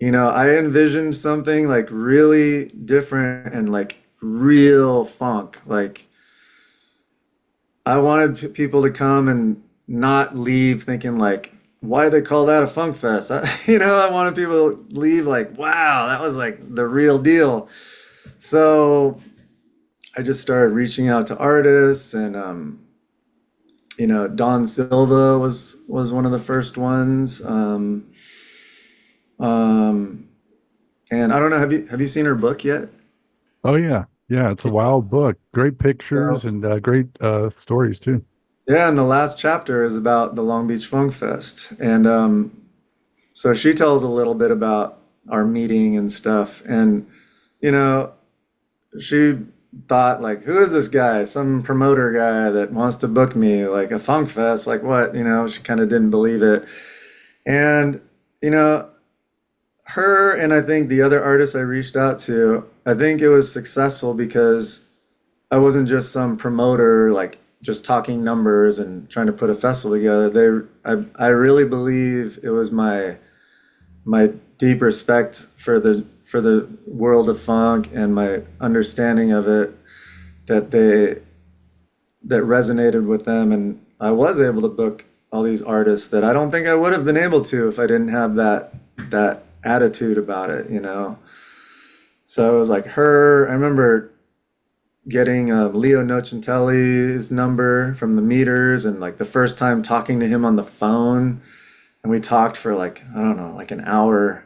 I envisioned something like really different and like real funk. Like I wanted people to come and not leave thinking like, why they call that a funk fest? I wanted people to leave like, wow, that was like the real deal. So I just started reaching out to artists, and Don Silva was one of the first ones. Um, and I don't know, have you seen her book yet? Oh yeah, yeah. It's a wild book. Great So, pictures and great stories too. yeah, and the last chapter is about the Long Beach Funk Fest, and so she tells a little bit about our meeting and stuff, and you know, she thought like, who is this guy? Some promoter guy that wants to book me like a funk fest? Like what? She kind of didn't believe it, and you know, her and I think the other artists I reached out to, I think it was successful because I wasn't just some promoter like just talking numbers and trying to put a festival together. I really believe it was my deep respect for the world of funk and my understanding of it that that resonated with them, and I was able to book all these artists that I don't think I would have been able to if I didn't have that attitude about it. So it was like her. I remember getting Leo Nocentelli's number from the meters, and like the first time talking to him on the phone, and we talked for like I don't know, like an hour.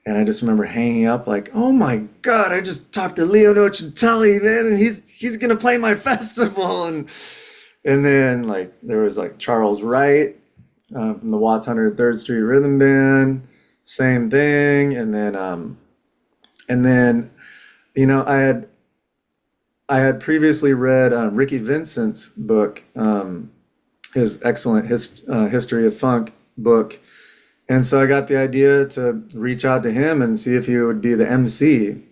And I just remember hanging up like, oh my God, I just talked to Leo Nocentelli, man, and he's gonna play my festival. And then like there was like Charles Wright from the Watts 103rd Street Rhythm Band, same thing. And then I had previously read Ricky Vincent's book, his excellent history of funk book. And so I got the idea to reach out to him and see if he would be the MC.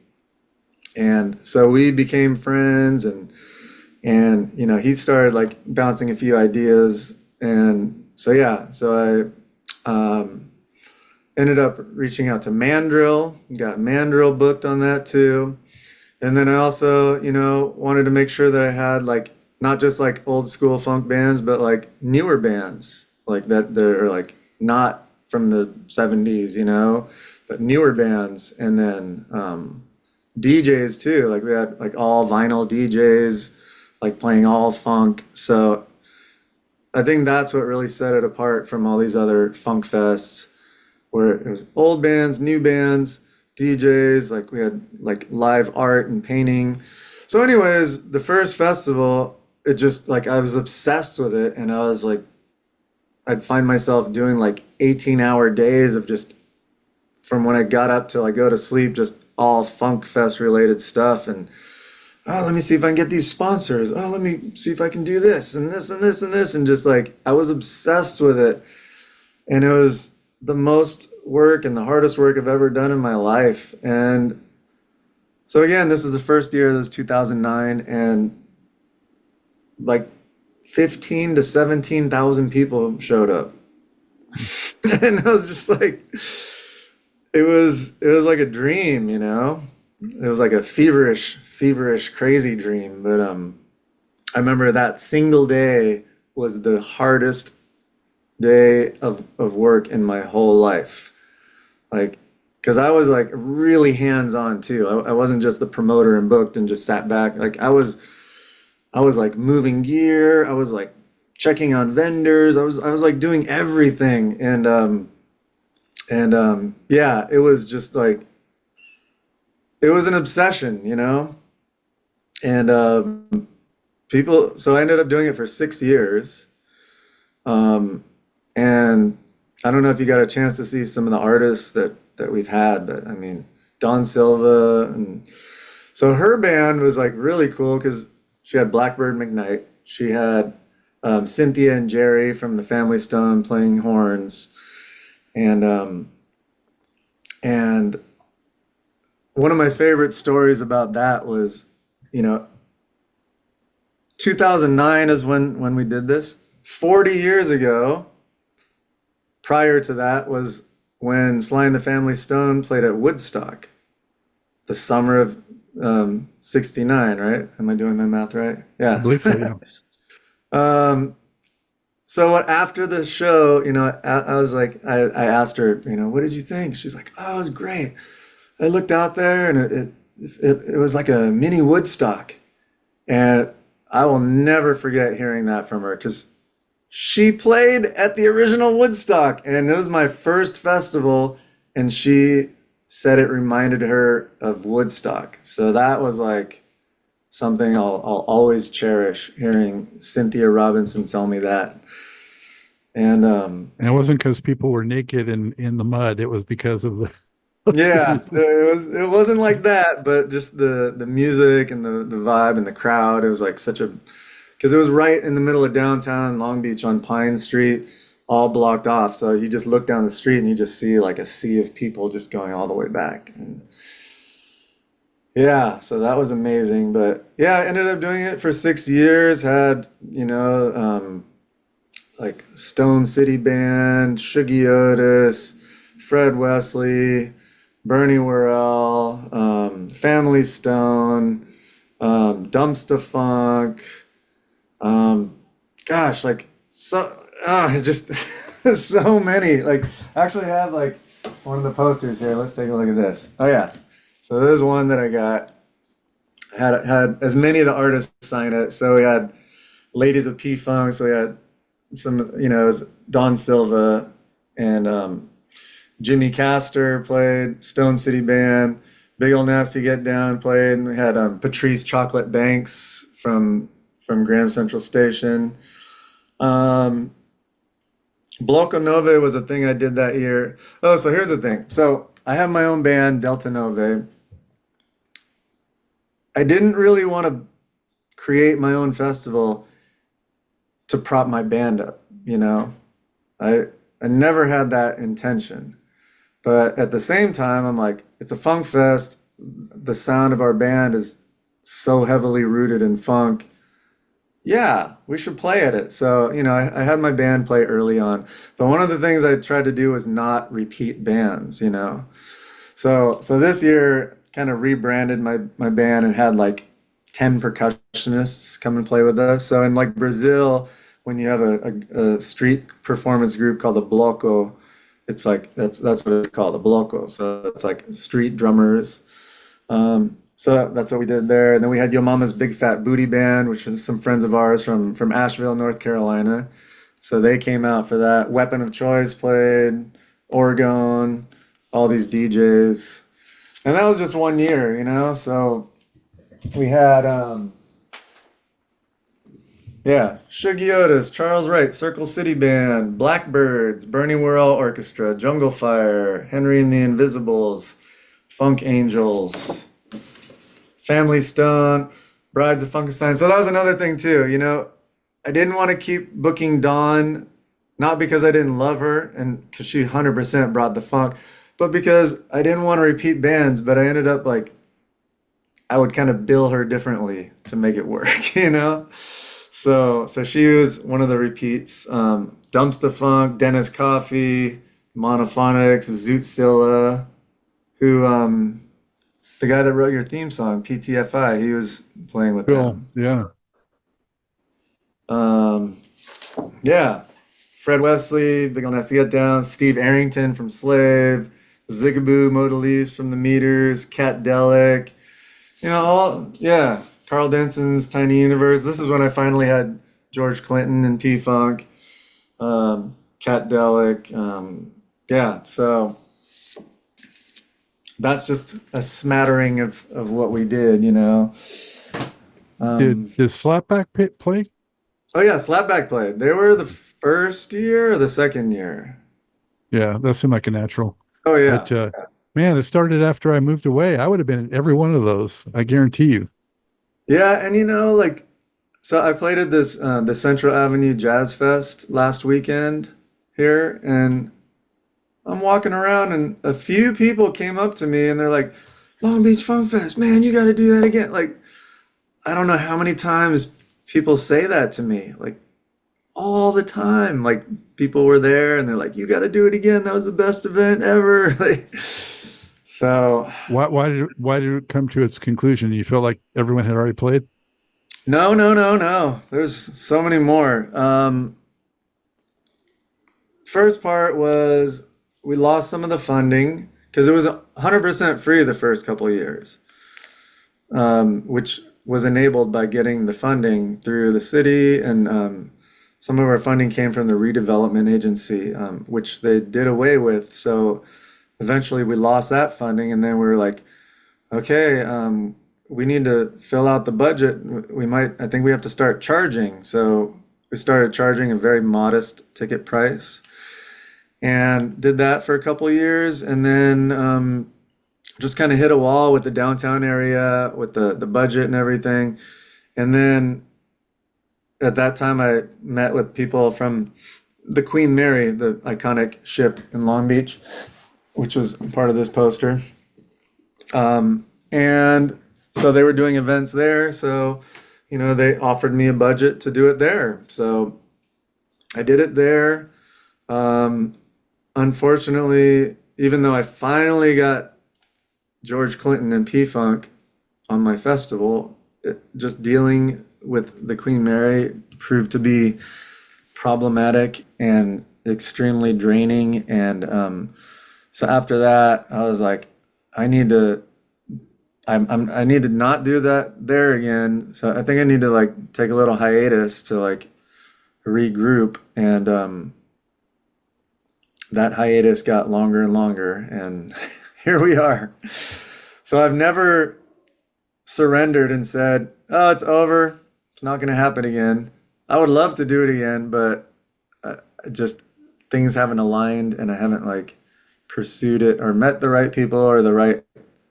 And so we became friends, and he started like bouncing a few ideas. And so yeah, so I ended up reaching out to Mandrill, got Mandrill booked on that too. And then I also, wanted to make sure that I had like not just like old school funk bands, but like newer bands like that are like not from the 70s, but newer bands. And then DJs too. Like we had like all vinyl DJs like playing all funk. So I think that's what really set it apart from all these other funk fests where it was old bands, new bands, DJs, like we had like live art and painting. So anyways, the first festival, it just like I was obsessed with it, and I was like I'd find myself doing like 18-hour days of just from when I got up till I go to sleep, just all funk fest related stuff. And oh, let me see if I can get these sponsors. Oh, let me see if I can do this and this and this and this. And just like I was obsessed with it. And it was the most work and the hardest work I've ever done in my life. And so again, this is the first year, this was 2009, and like 15 to 17,000 people showed up. And I was just like, it was like a dream. It was like a feverish, crazy dream. But I remember that single day was the hardest day of work in my whole life. Like, because I was like really hands-on too. I wasn't just the promoter and booked and just sat back. Like I was like moving gear. I was like checking on vendors. I was like doing everything. And yeah, it was just like it was an obsession. And people. So I ended up doing it for 6 years. Um, and I don't know if you got a chance to see some of the artists that we've had, but I mean, Don Silva, and so her band was like really cool because she had Blackbird McKnight, she had Cynthia and Jerry from the Family Stone playing horns, and one of my favorite stories about that was, you know, 2009 is when we did this. 40 years ago, prior to that was when Sly and the Family Stone played at Woodstock, the summer of '69, right? Am I doing my math right? I Yeah. believe so. Yeah. um, so after the show, I was like, I asked her, what did you think? She's like, oh, it was great. I looked out there and it was like a mini Woodstock. And I will never forget hearing that from her because she played at the original Woodstock and it was my first festival. And she said it reminded her of Woodstock. So that was like something I'll always cherish hearing Cynthia Robinson tell me that. And And it wasn't because people were naked in the mud. It was because of the yeah, music. it wasn't like that, but just the music and the vibe and the crowd. It was like such a because it was right in the middle of downtown Long Beach on Pine Street, all blocked off. So you just look down the street and you just see like a sea of people just going all the way back. And yeah, so that was amazing. But yeah, I ended up doing it for 6 years. Had like Stone City Band, Shuggy Otis, Fred Wesley, Bernie Worrell, Family Stone, Dumpsta Funk. Um, Gosh, like so, just so many. Like, I actually have like one of the posters here. Let's take a look at this. Oh yeah, so this is one that I got. Had as many of the artists sign it. So we had Ladies of P Funk. So we had some, it was Don Silva and Jimmy Castor played, Stone City Band, Big Ol Nasty Getdown played, and we had Patrice Chocolate Banks from Grand Central Station. Um, Bloco Nove was a thing I did that year. Oh, so here's the thing. So I have my own band, Delta Nove. I didn't really want to create my own festival to prop my band up, you know. I I never had that intention. But at the same time, I'm like, it's a funk fest. The sound of our band is so heavily rooted in funk. Yeah, we should play at it. So, I had my band play early on. But one of the things I tried to do was not repeat bands. So this year kind of rebranded my band and had like 10 percussionists come and play with us. So in like Brazil, when you have a street performance group called a bloco, it's like that's what it's called, a bloco. So it's like street drummers. So that's what we did there. And then we had Yo Mama's Big Fat Booty Band, which is some friends of ours from Asheville, North Carolina. So they came out for that. Weapon of Choice played, Oregon, all these DJs. And that was just one year. So we had yeah, Shuggy Otis, Charles Wright, Circle City Band, Blackbirds, Bernie Worrell Orchestra, Jungle Fire, Henry and the Invisibles, Funk Angels, Family Stone, Brides of Funkenstein. So that was another thing too. I didn't want to keep booking Dawn, not because I didn't love her and because she 100% brought the funk, but because I didn't want to repeat bands. But I ended up like I would kind of bill her differently to make it work. So she was one of the repeats. Dumpsta Funk, Dennis Coffey, Monophonics, Zoot Silla, who the guy that wrote your theme song, PTFI, he was playing with Cool. them. Yeah. Um, yeah, Fred Wesley, Big Ol Nasty Get Down, Steve Arrington from Slave, Zigaboo Modalese from The Meters, Cat Delic, yeah, Carl Denson's Tiny Universe. This is when I finally had George Clinton and P Funk, Cat Delic. Yeah, so that's just a smattering of what we did. Did Slapback Pit play? Oh yeah, Slapback played. They were the first year or the second year. Yeah, that seemed like a natural. Oh yeah. But man, it started after I moved away. I would have been at every one of those. I guarantee you. Yeah, and like so I played at this the Central Avenue Jazz Fest last weekend here, and I'm walking around and a few people came up to me and they're like, Long Beach Funk Fest, man, you got to do that again. Like, I don't know how many times people say that to me, like all the time. Like people were there and they're like, "You got to do it again. That was the best event ever." Like, so Why did it come to its conclusion? You felt like everyone had already played? no, no, no, no. There's so many more. First part was we lost some of the funding because it was 100% free the first couple of years, which was enabled by getting the funding through the city, and some of our funding came from the redevelopment agency, which they did away with. So eventually we lost that funding, and then we were like, okay, we need to fill out the budget. I think we have to start charging. So we started charging a very modest ticket price and did that for a couple of years, and then just kind of hit a wall with the downtown area with the budget and everything. And then at that time I met with people from the Queen Mary, the iconic ship in Long Beach, which was part of this poster. And so they were doing events there, so they offered me a budget to do it there, so I did it there. Unfortunately, even though I finally got George Clinton and P-Funk on my festival, just dealing with the Queen Mary proved to be problematic and extremely draining. And so after that, I was like, I need to not do that there again. So I think I need to like take a little hiatus to like regroup, and that hiatus got longer and longer, and here we are. So I've never surrendered and said, "Oh, it's over. It's not going to happen again." I would love to do it again, but just things haven't aligned, and I haven't like pursued it or met the right people or the right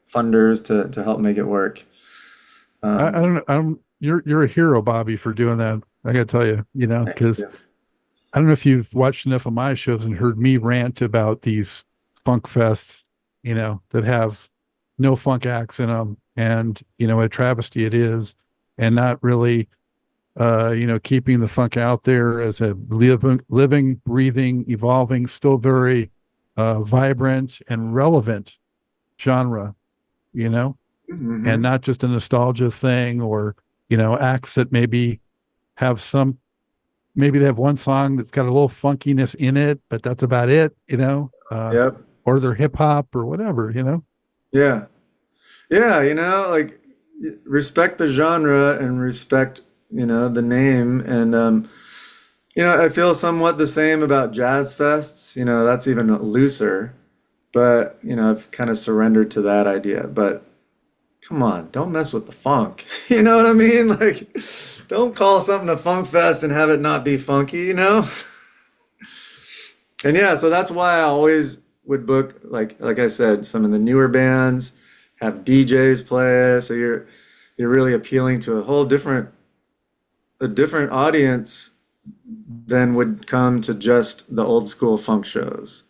funders to help make it work. I don't know. You're a hero, Bobby, for doing that. I got to tell you, Thank because you. I don't know if you've watched enough of my shows and heard me rant about these funk fests, that have no funk acts in them, and a travesty it is, and not really, keeping the funk out there as a living, breathing, evolving, still very vibrant and relevant genre, you know, and Hmm. not just a nostalgia thing, or acts that maybe they have one song that's got a little funkiness in it, but that's about it, Yep. or they're hip hop or whatever, Yeah. Yeah. Like respect the genre and respect, the name. And, I feel somewhat the same about jazz fests. That's even looser. But, I've kind of surrendered to that idea. But come on, don't mess with the funk. You know what I mean? Like, don't call something a funk fest and have it not be funky? And yeah, so that's why I always would book, like I said, some of the newer bands, have DJs play. So you're really appealing to a different audience than would come to just the old school funk shows.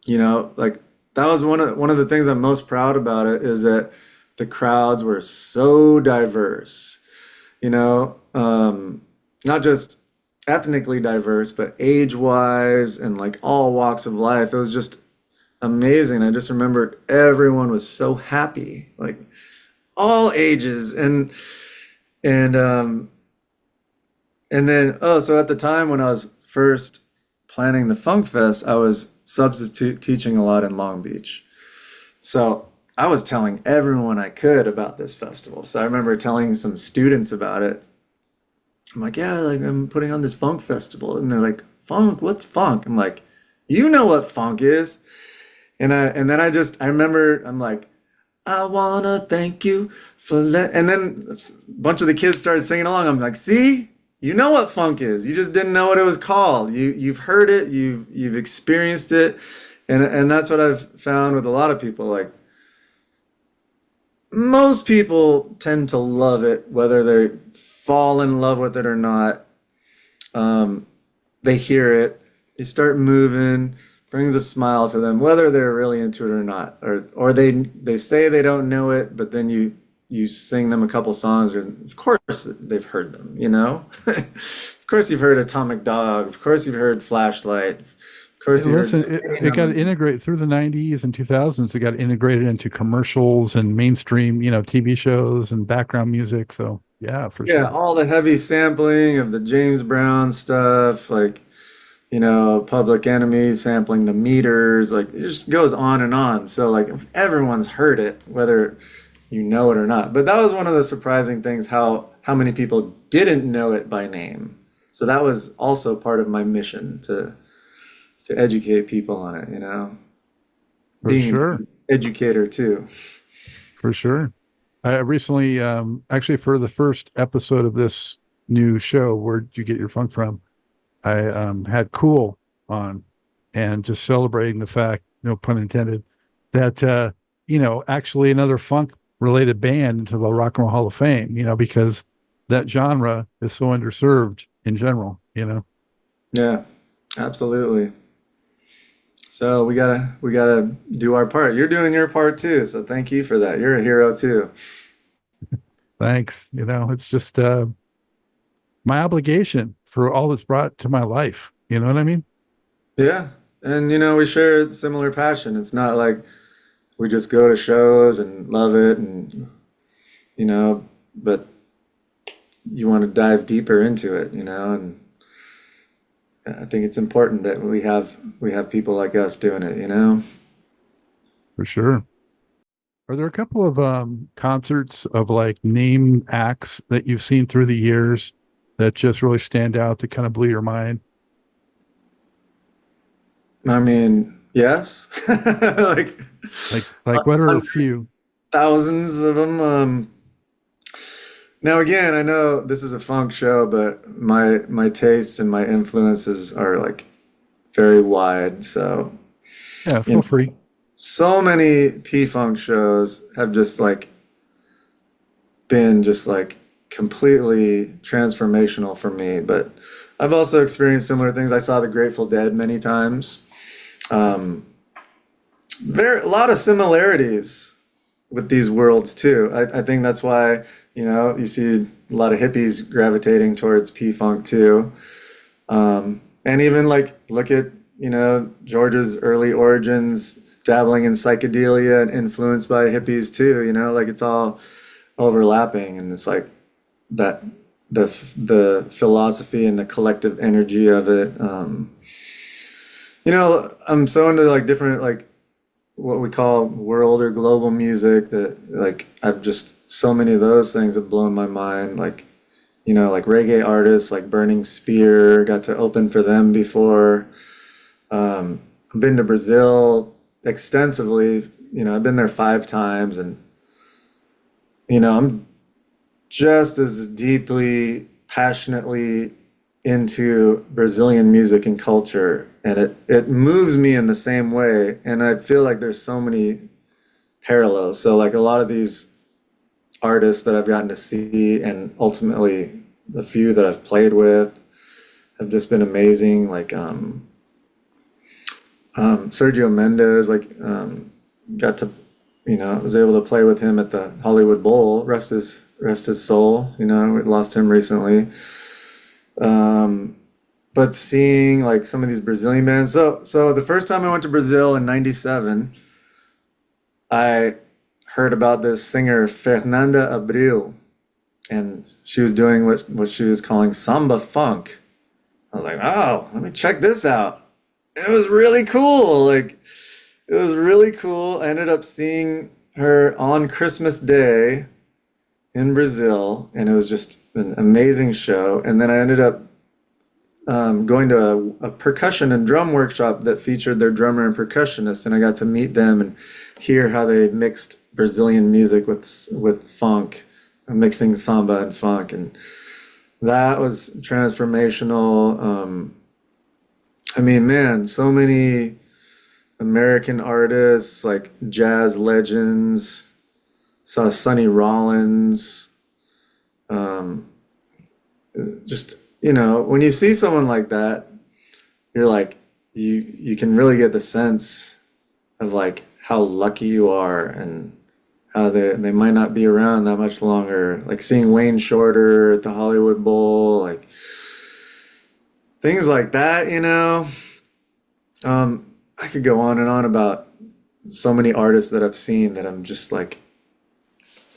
Like that was one of the things I'm most proud about it, is that the crowds were so diverse, not just ethnically diverse, but age-wise and like all walks of life. It was just amazing. I just remember everyone was so happy, like all ages, and and then so at the time when I was first planning the Funk Fest, I was substitute teaching a lot in Long Beach. So I was telling everyone I could about this festival. So I remember telling some students about it. I'm like, yeah, like I'm putting on this funk festival. And they're like, funk? What's funk? I'm like, you know what funk is. And then I remember I'm like, I wanna thank you for and then a bunch of the kids started singing along. I'm like, see, you know what funk is. You just didn't know what it was called. You've heard it, you've experienced it. And that's what I've found with a lot of people. Like most people tend to love it, whether they fall in love with it or not. Um, they hear it, they start moving, brings a smile to them, whether they're really into it or not, or they say they don't know it, but then you sing them a couple songs, and of course they've heard them. Of course you've heard Atomic Dog. Of course you've heard Flashlight. Of course you've heard Listen, it got integrated through the 90s and 2000s. It got integrated into commercials and mainstream, TV shows and background music. So, yeah, for yeah, sure. all the heavy sampling of the James Brown stuff, like Public Enemy sampling the Meters, like it just goes on and on. So like everyone's heard it, whether you know it or not. But that was one of the surprising things how many people didn't know it by name. So that was also part of my mission to educate people on it, For being sure. an educator too. For sure. I recently, actually, for the first episode of this new show, Where'd You Get Your Funk From? I had Cool on and just celebrating the fact, no pun intended, that, actually another funk related band into the Rock and Roll Hall of Fame, because that genre is so underserved in general. Yeah, absolutely. So we gotta do our part. You're doing your part too. So thank you for that. You're a hero too. Thanks. It's just my obligation for all that's brought to my life. You know what I mean? Yeah. And we share a similar passion. It's not like we just go to shows and love it and but you want to dive deeper into it, and I think it's important that we have people like us doing it. For sure. Are there a couple of concerts of like name acts that you've seen through the years that just really stand out that kind of blew your mind? I mean, yes. Like Like what are a hundreds, few? thousands of them. Now again, I know this is a funk show, but my tastes and my influences are like very wide. So, Yeah, you feel know, free. so many P-Funk shows have just like been just like completely transformational for me. But I've also experienced similar things. I saw the Grateful Dead many times. Um, a lot of similarities with these worlds too. I think that's why, you see a lot of hippies gravitating towards P-Funk too. And even like look at, George's early origins, dabbling in psychedelia and influenced by hippies too, like it's all overlapping and it's like that the philosophy and the collective energy of it. I'm so into like different like what we call world or global music that like I've just so many of those things have blown my mind. Like, like reggae artists like Burning Spear, got to open for them before. I've been to Brazil extensively. I've been there 5 times and, I'm just as deeply, passionately into Brazilian music and culture, and it moves me in the same way. And I feel like there's so many parallels. So like a lot of these artists that I've gotten to see, and ultimately the few that I've played with, have just been amazing. Like Sergio Mendes, like got to, was able to play with him at the Hollywood Bowl. Rest his soul. We lost him recently. But seeing like some of these Brazilian bands. So the first time I went to Brazil in '97, I heard about this singer Fernanda Abreu, and she was doing what she was calling samba funk. I was like, oh, let me check this out. And it was really cool. Like it was really cool. I ended up seeing her on Christmas Day in Brazil, and it was just an amazing show. And then I ended up going to a percussion and drum workshop that featured their drummer and percussionist, and I got to meet them and hear how they mixed Brazilian music with funk, mixing samba and funk, and that was transformational. I mean, man, so many American artists like jazz legends. Saw Sonny Rollins. Um, just when you see someone like that, you're like you can really get the sense of like how lucky you are and how they might not be around that much longer. Like seeing Wayne Shorter at the Hollywood Bowl, like things like that, I could go on and on about so many artists that I've seen that I'm just like,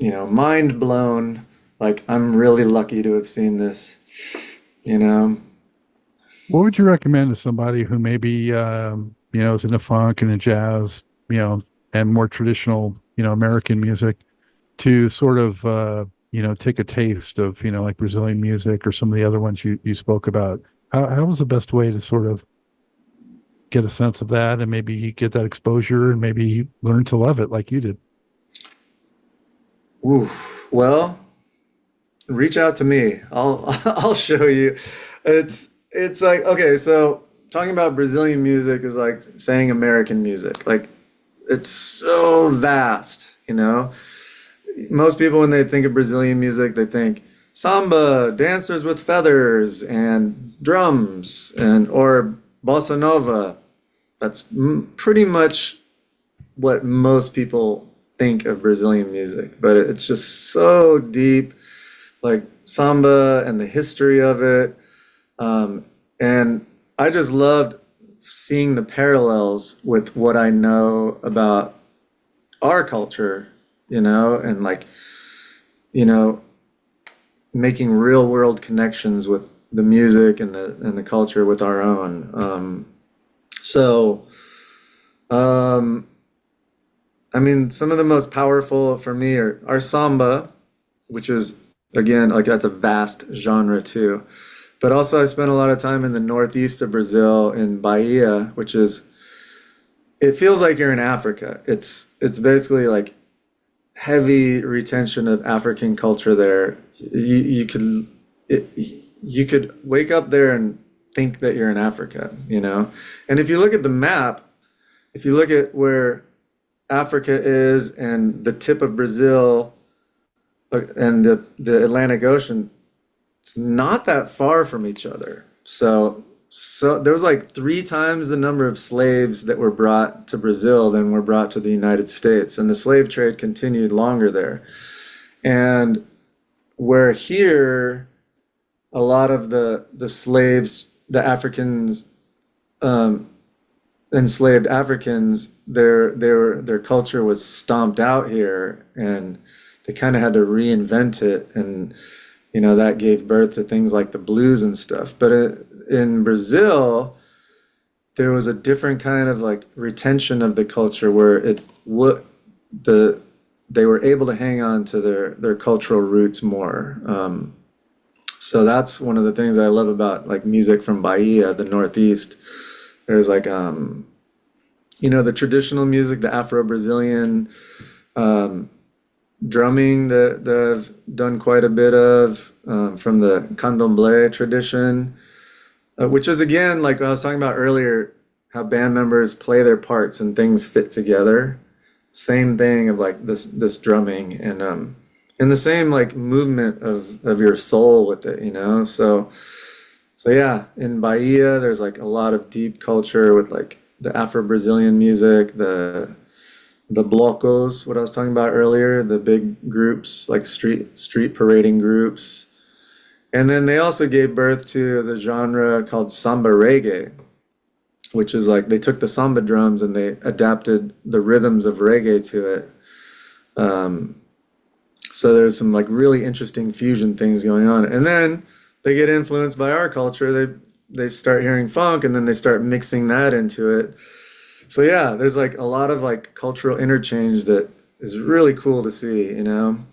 mind blown. Like, I'm really lucky to have seen this, you know? What would you recommend to somebody who maybe, is into funk and in jazz, and more traditional, American music to sort of, take a taste of, like Brazilian music or some of the other ones you spoke about? How was the best way to sort of get a sense of that and maybe get that exposure and maybe learn to love it like you did? Ooh, well, reach out to me. I'll I'll show you. It's like, okay, so talking about Brazilian music is like saying American music. Like, it's so vast, Most people, when they think of Brazilian music, they think samba, dancers with feathers, and drums, and or bossa nova. That's pretty much what most people think of Brazilian music, but it's just so deep, like samba and the history of it. Um, and I just loved seeing the parallels with what I know about our culture, and like, you know, making real world connections with the music and the culture with our own. So, um, I mean, some of the most powerful for me are samba, which is again like that's a vast genre too. But also, I spent a lot of time in the northeast of Brazil in Bahia, which is it feels like you're in Africa. It's basically like heavy retention of African culture there. You could wake up there and think that you're in Africa. And if you look at the map, if you look at where Africa is and the tip of Brazil and the Atlantic Ocean, it's not that far from each other. So there was like three times the number of slaves that were brought to Brazil than were brought to the United States, and the slave trade continued longer there. And where here, a lot of the slaves, the Africans, um, enslaved Africans, their culture was stomped out here, and they kind of had to reinvent it, and that gave birth to things like the blues and stuff. But in Brazil, there was a different kind of like retention of the culture where it would the they were able to hang on to their cultural roots more. So that's one of the things I love about like music from Bahia, the Northeast. There's like the traditional music, the Afro-Brazilian um, drumming that I've done quite a bit of from the candomblé tradition, which is again like I was talking about earlier, how band members play their parts and things fit together. Same thing of like this drumming and the same like movement of your soul with it. So yeah, in Bahia, there's like a lot of deep culture with like the Afro-Brazilian music, the blocos, what I was talking about earlier, the big groups like street parading groups. And then they also gave birth to the genre called samba reggae, which is like they took the samba drums and they adapted the rhythms of reggae to it. Um, so there's some like really interesting fusion things going on. And then they get influenced by our culture. They start hearing funk and then they start mixing that into it. So yeah, there's like a lot of like cultural interchange that is really cool to see. And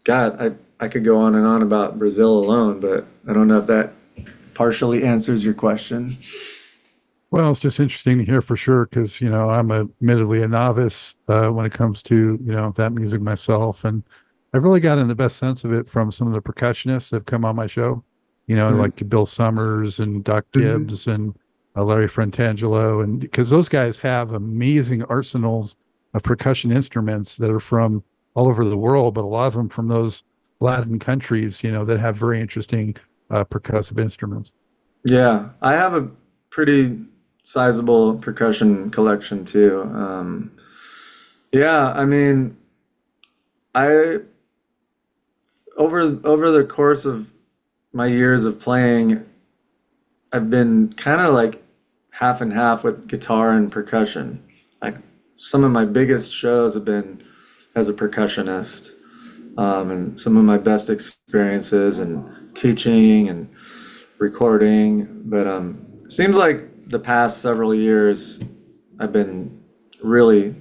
God, I could go on and on about Brazil alone, but I don't know if that partially answers your question. Well, it's just interesting to hear for sure because I'm admittedly a novice when it comes to that music myself, and I've really gotten the best sense of it from some of the percussionists that have come on my show. Mhm. Like Bill Summers and Doc Mhm. Gibbs and Larry Frantangelo, and because those guys have amazing arsenals of percussion instruments that are from all over the world, but a lot of them from those Latin countries, that have very interesting percussive instruments. Yeah, I have a pretty sizable percussion collection too. Yeah, I mean, I over the course of my years of playing, I've been kind of like half and half with guitar and percussion. Like some of my biggest shows have been as a percussionist, and some of my best experiences and teaching and recording. But it seems like the past several years I've been really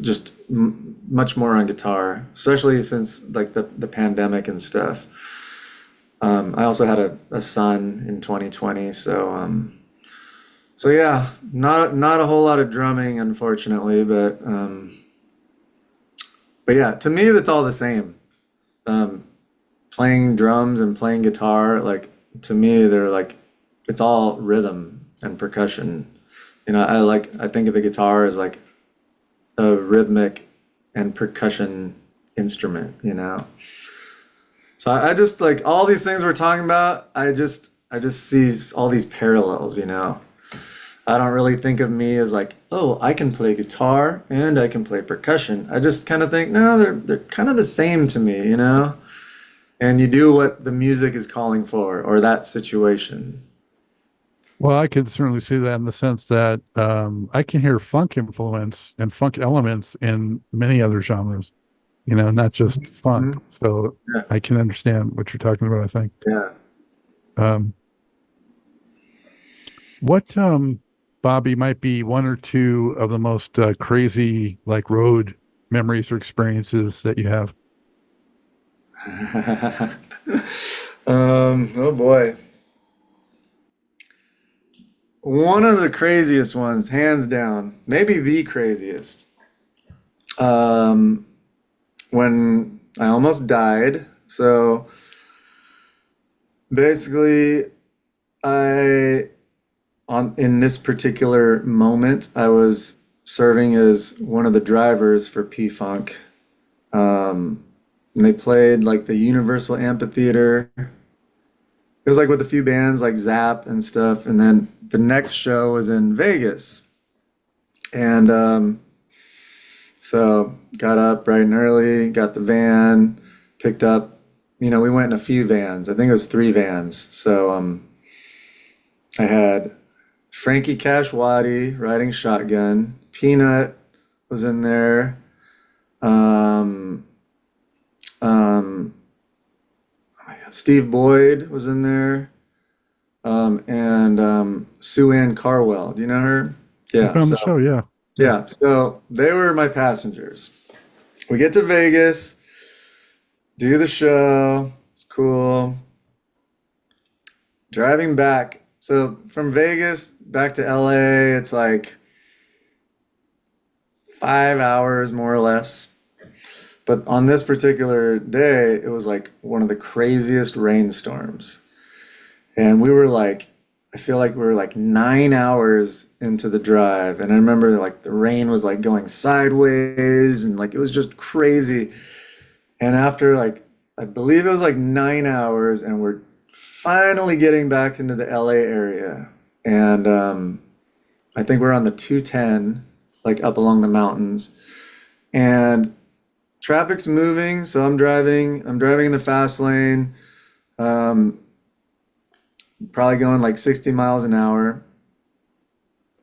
just much more on guitar, especially since like the pandemic and stuff. I also had a son in 2020, so yeah, not a whole lot of drumming, unfortunately, but yeah, to me that's all the same. Um, Playing drums and playing guitar, like to me they're like it's all rhythm and percussion. I think of the guitar as like a rhythmic and percussion instrument, you know. So I just like all these things we're talking about, I just see all these parallels, you know. I don't really think of me as like, oh, I can play guitar and I can play percussion. I just kind of think, no, they're kind of the same to me, you know? And you do what the music is calling for or that situation. Well, I can certainly see that in the sense that I can hear funk influence and funk elements in many other genres, not just funk. Mhm. So Yeah, I can understand what you're talking about, I think. yeah. Um, what, Bobby, might be one or two of the most crazy, like road memories or experiences that you have? Oh boy. One of the craziest ones, hands down, maybe the craziest. Um, when I almost died. So basically, I on in this particular moment, I was serving as one of the drivers for P-Funk. And they played like the Universal Amphitheater. It was like with a few bands like Zap and stuff. And then the next show was in Vegas. And so got up bright and early, got the van, picked up, we went in a few vans. I think it was three vans. So I had Frankie Cashwati riding shotgun, Peanut was in there, um, um, oh my God, Steve Boyd was in there, and Sue Ann Carwell. Do you know her? She's Yeah. been on the So show, yeah. Yeah. yeah. So they were my passengers. We get to Vegas, do the show. It's cool. Driving back. So from Vegas back to LA, it's like 5 hours more or less. But on this particular day, it was like one of the craziest rainstorms. And we were like, I feel like we were like 9 hours into the drive. And I remember like the rain was like going sideways and like it was just crazy. And after like, I believe it was like 9 hours, and we're finally getting back into the LA area. And I think we're on the 210, like up along the mountains. And traffic's moving, so I'm driving in the fast lane, um, probably going like 60 miles an hour.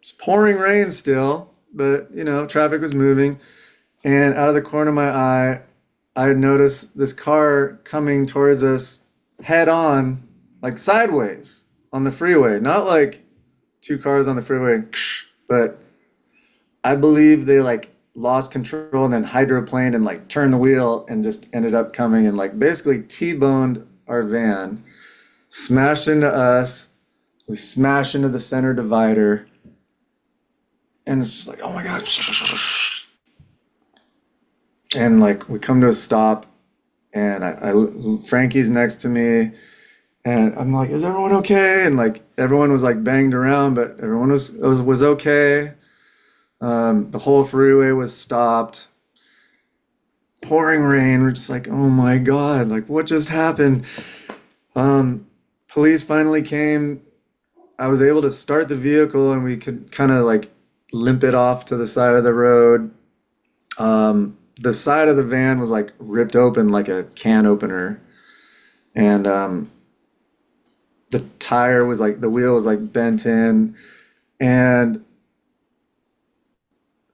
It's pouring rain still, but traffic was moving. And out of the corner of my eye, I had noticed this car coming towards us head on, like sideways on the freeway. Not like two cars on the freeway, but I believe they like lost control and then hydroplaned and like turned the wheel and just ended up coming and like basically T-boned our van, smashed into us. We smashed into the center divider, and it's just like, oh my God. And like we come to a stop, and Frankie's next to me, and I'm like, is everyone okay? And like everyone was like banged around, but everyone was okay. The whole freeway was stopped. Pouring rain. We're just like, oh my God, like what just happened? Um, Police finally came. I was able to start the vehicle, and we could kind of like limp it off to the side of the road. The side of the van was like ripped open like a can opener. And the tire was like the wheel was like bent in, and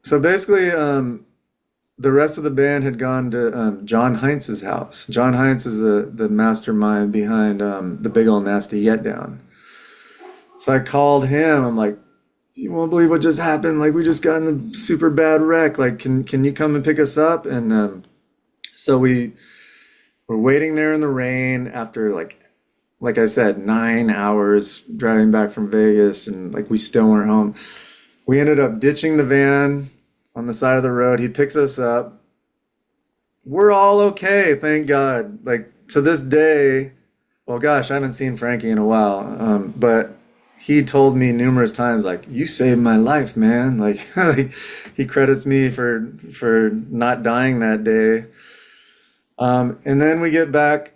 so basically the rest of the band had gone to John Heinz's house. John Heinz is the mastermind behind the Big Ol Nasty Getdown. So I called him. I'm like, you won't believe what just happened. Like, we just got in a super bad wreck. Like, can you come and pick us up? And so we were waiting there in the rain after like I said, 9 hours driving back from Vegas, and like we still weren't home. We ended up ditching the van on the side of the road. He picks us up. We're all okay, thank God. Like to this day, well, gosh, I haven't seen Frankie in a while, but he told me numerous times, like, you saved my life, man. Like, like he credits me for not dying that day. And then we get back.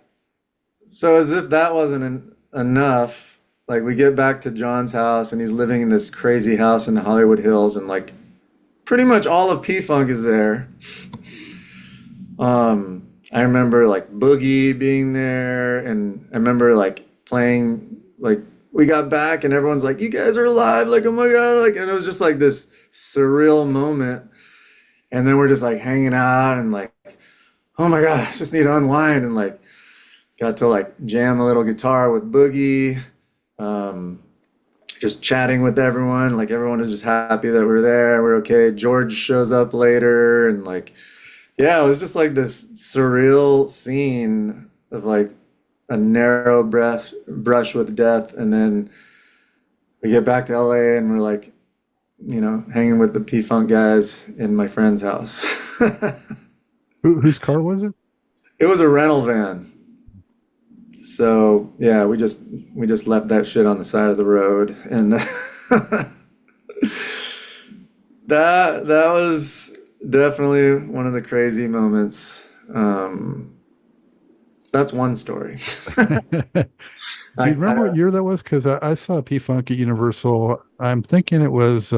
So as if that wasn't enough, like we get back to John's house, and he's living in this crazy house in the Hollywood Hills, and like pretty much all of P-Funk is there. I remember like Boogie being there, and I remember like playing, like we got back and everyone's like, you guys are alive, like, oh my God, like, and it was just like this surreal moment. And then we're just like hanging out and like, oh my God, just need to unwind, and like got to like jam a little guitar with Boogie, just chatting with everyone. Like everyone was just happy that we're there, we're okay. George shows up later, and like, yeah, it was just like this surreal scene of like a narrow brush with death. And then we get back to LA, and we're like, hanging with the P-Funk guys in my friend's house. Whose car was it? It was a rental van. So yeah, we just left that shit on the side of the road, and that was definitely one of the crazy moments. That's one story. Do you remember what year that was? Because I saw P-Funk at Universal. I'm thinking it was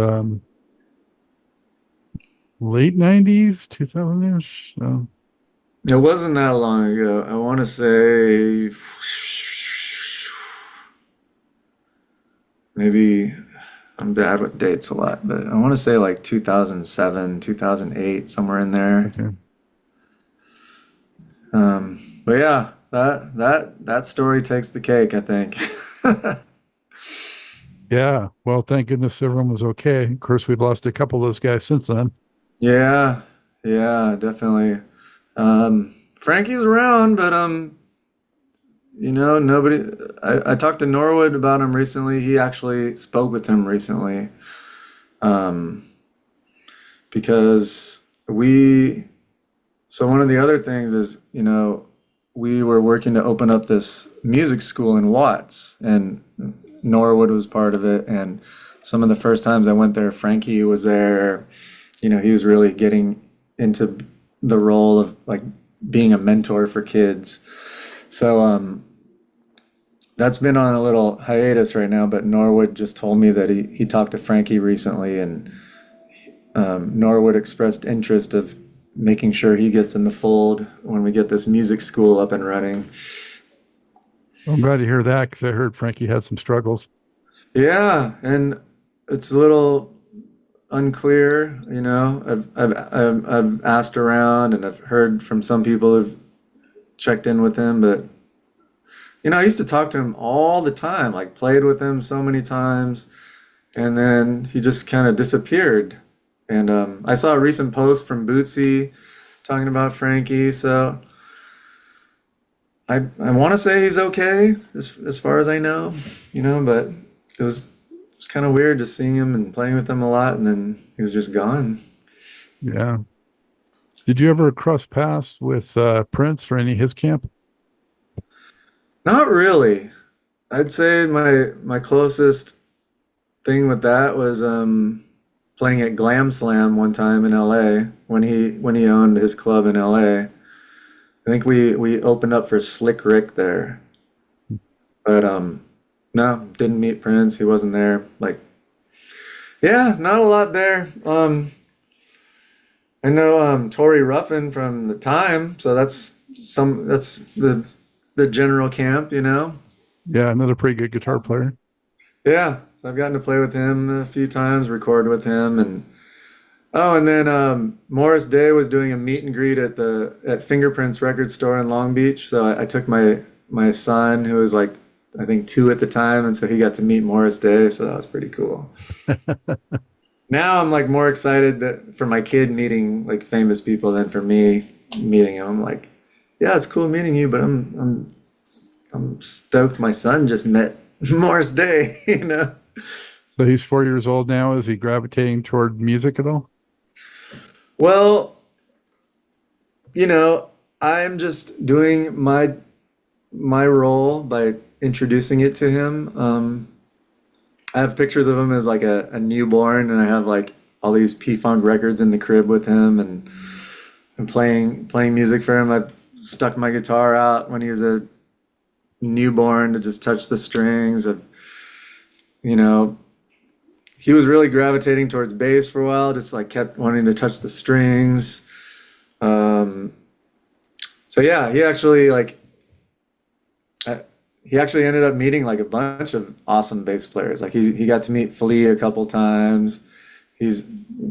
late 90s, 2000-ish. It wasn't that long ago. I want to say maybe, I'm bad with dates a lot, but I want to say like 2007, 2008, somewhere in there. Okay. But yeah, that story takes the cake, I think. Yeah. Well, thank goodness everyone was okay. Of course, we've lost a couple of those guys since then. Yeah, yeah, definitely. Frankie's around, but nobody. I talked to Norwood about him recently. He actually spoke with him recently, um, because we. So one of the other things is, we were working to open up this music school in Watts, and Norwood was part of it. And some of the first times I went there, Frankie was there. He was really getting into the role of like being a mentor for kids. So that's been on a little hiatus right now, but Norwood just told me that he talked to Frankie recently, and Norwood expressed interest of making sure he gets in the fold when we get this music school up and running. I'm glad to hear that, because I heard Frankie had some struggles. Yeah, and it's a little unclear, I've asked around, and I've heard from some people who've checked in with him, but I used to talk to him all the time, like played with him so many times, and then he just kind of disappeared. And I saw a recent post from Bootsy talking about Frankie, so I want to say he's okay as far as I know, but it was kind of weird just seeing him and playing with him a lot, and then he was just gone. Yeah. Did you ever cross paths with Prince or any of his camp? Not really. I'd say my closest thing with that was playing at Glam Slam one time in LA when he owned his club in LA. I think we opened up for Slick Rick there. But no, didn't meet Prince. He wasn't there. Like, yeah, not a lot there. I know Tori Ruffin from the time, so that's the general camp. Yeah, another pretty good guitar player. Yeah, so I've gotten to play with him a few times, record with him, and oh, and then Morris Day was doing a meet and greet at the at Fingerprints record store in Long Beach. So I took my son, who was like I think 2 at the time, and so he got to meet Morris Day. So that was pretty cool. Now I'm like more excited that for my kid meeting like famous people than for me meeting him. I'm like, yeah, it's cool meeting you, but I'm stoked my son just met Morris Day, you know. So he's 4 years old now. Is he gravitating toward music at all? Well, you know, I'm just doing my role by introducing it to him. I have pictures of him as like a newborn, and I have like all these P-Funk records in the crib with him, and playing music for him. I've stuck my guitar out when he was a newborn to just touch the strings. Of you know, he was really gravitating towards bass for a while, just like kept wanting to touch the strings. Um, so yeah, I, he actually ended up meeting like a bunch of awesome bass players. Like he got to meet Flea a couple times. He's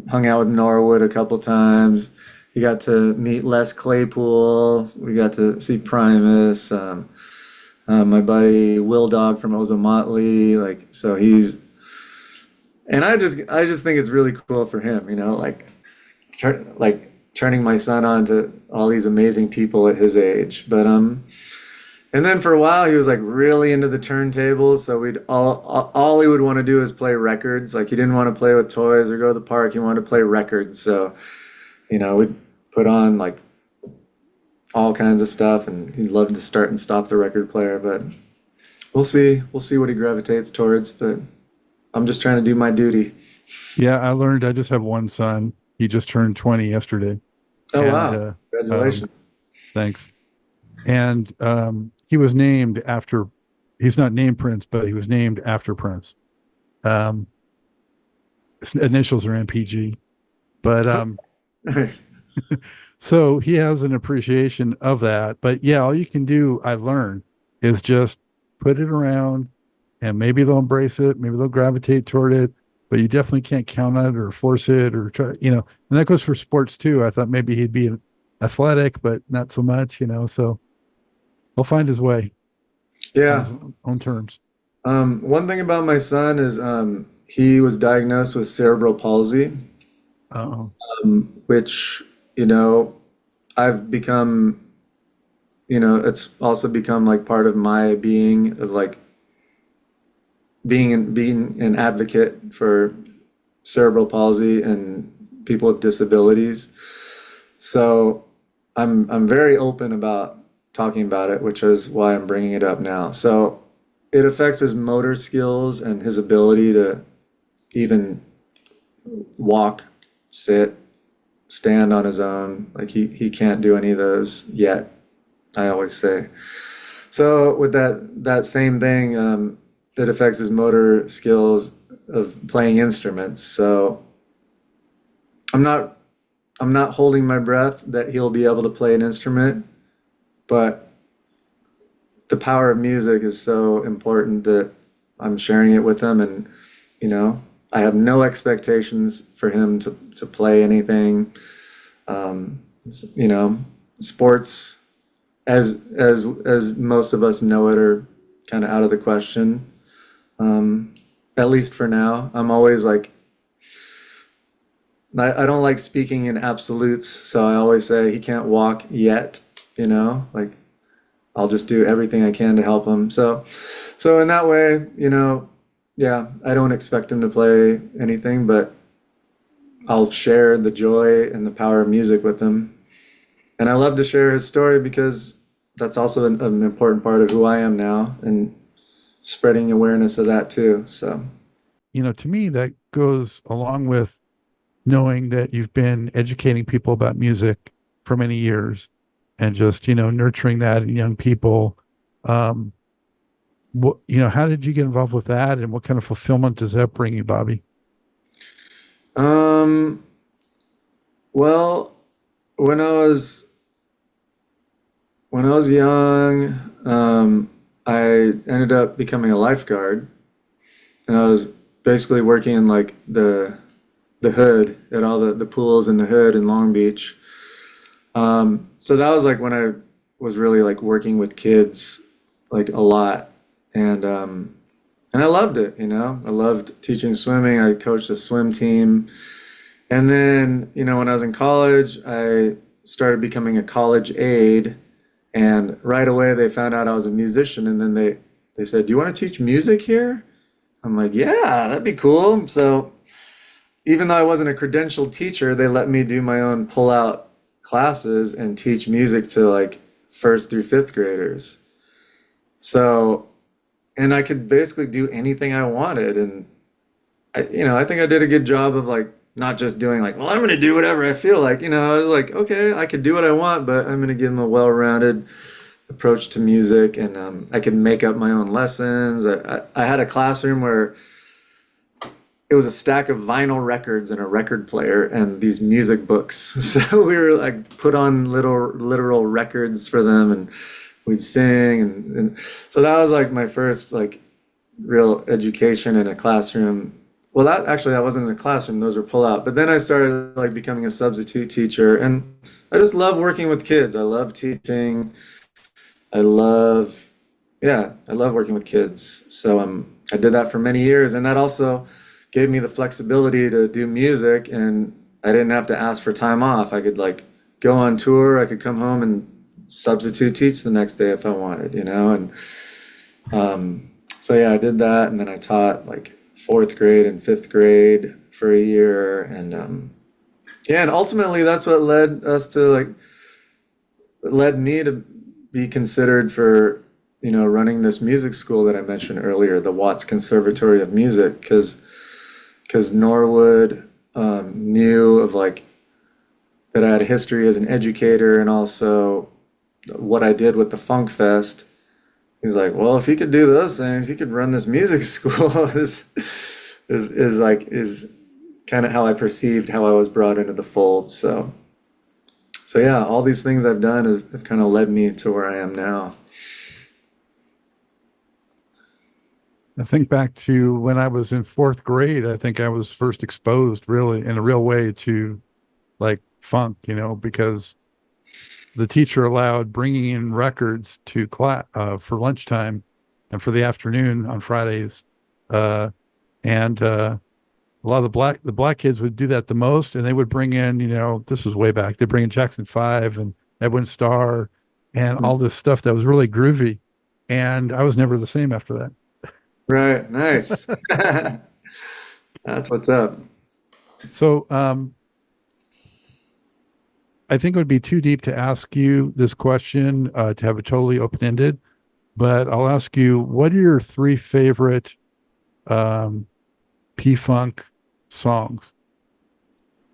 hung out with Norwood a couple times. He got to meet Les Claypool. We got to see Primus. My buddy Will Dog from Ozomatli. Like so he's and I just think it's really cool for him. Turning my son on to all these amazing people at his age. But and then for a while, he was like really into the turntables. So we'd all he would want to do is play records. Like he didn't want to play with toys or go to the park. He wanted to play records. So, we'd put on like all kinds of stuff, and he'd love to start and stop the record player. But we'll see what he gravitates towards. But I'm just trying to do my duty. Yeah, I learned I just have one son. He just turned 20 yesterday. Oh And wow! Congratulations. thanks. And he was named after, he's not named Prince, but he was named after Prince. Um, his initials are MPG. But Nice. so he has an appreciation of that. But yeah, all you can do, I've learned, is just put it around and maybe they'll embrace it. Maybe they'll gravitate toward it. But you definitely can't count on it or force it or try, and that goes for sports too. I thought maybe he'd be athletic, but not so much. So he'll find his way on Yeah. his own terms. One thing about my son is he was diagnosed with cerebral palsy, Oh, which, you know, I've become, it's also become like part of my being of like being an advocate for cerebral palsy and people with disabilities. So I'm very open about talking about it, which is why I'm bringing it up now. So it affects his motor skills and his ability to even walk, sit, stand on his own. Like he can't do any of those yet, I always say. So with that same thing, it affects his motor skills of playing instruments. So I'm not I'm not holding my breath that he'll be able to play an instrument, but the power of music is so important that I'm sharing it with him, and you know, I have no expectations for him to play anything. Um, you know, sports as most of us know it are kind of out of the question. Um, at least for now, I'm always like I don't like speaking in absolutes, so I always say he can't walk yet, like I'll just do everything I can to help him. So in that way, yeah, I don't expect him to play anything, but I'll share the joy and the power of music with him. And I love to share his story because that's also an important part of who I am now and spreading awareness of that too. So, to me, that goes along with knowing that you've been educating people about music for many years and just, nurturing that in young people. Um, how did you get involved with that and what kind of fulfillment does that bring you, Bobby? um, well, when I was when I was young, I ended up becoming a lifeguard, and I was basically working in like the hood at all the pools in the hood in Long Beach. So that was like when I was really like working with kids like a lot, and and I loved it. You know, I loved teaching swimming. I coached a swim team, and then when I was in college, I started becoming a college aide, and right away they found out I was a musician, and then they said, "Do you want to teach music here?" I'm like, "Yeah, that'd be cool." So even though I wasn't a credentialed teacher, they let me do my own pull-out classes and teach music to like first through fifth graders. So, and I could basically do anything I wanted. And I think I did a good job of like not just doing like, well, I'm going to do whatever I feel like. I was like, okay, I could do what I want, but I'm going to give them a well-rounded approach to music, and I could make up my own lessons. I had a classroom where it was a stack of vinyl records and a record player and these music books. So we were like put on little literal records for them, and we'd sing, and so that was like my first like real education in a classroom. Well, that wasn't in a classroom; those were pull out. But then I started like becoming a substitute teacher, and I just love working with kids. I love teaching. I love, yeah, I love working with kids. So I did that for many years, and that also gave me the flexibility to do music, and I didn't have to ask for time off. I could like go on tour. I could come home and substitute teach the next day if I wanted, and so yeah, I did that, and then I taught like fourth grade and fifth grade for a year, and yeah, and ultimately that's what led me to be considered for running this music school that I mentioned earlier, the Watts Conservatory of Music, because Norwood knew of like that I had a history as an educator, and also what I did with the Funk Fest. He's like, well, if he could do those things, he could run this music school. is kind of how I perceived how I was brought into the fold. So yeah, all these things I've done have kind of led me to where I am now. I think back to when I was in fourth grade, I think I was first exposed really in a real way to like funk, because the teacher allowed bringing in records to class for lunchtime and for the afternoon on Fridays. And a lot of the black kids would do that the most, and they would bring in, this was way back. They bring in Jackson 5 and Edwin Starr and all this stuff that was really groovy. And I was never the same after that. Right, nice. That's what's up. So I think it would be too deep to ask you this question to have it totally open ended, but I'll ask you, what are your three favorite um, P Funk songs,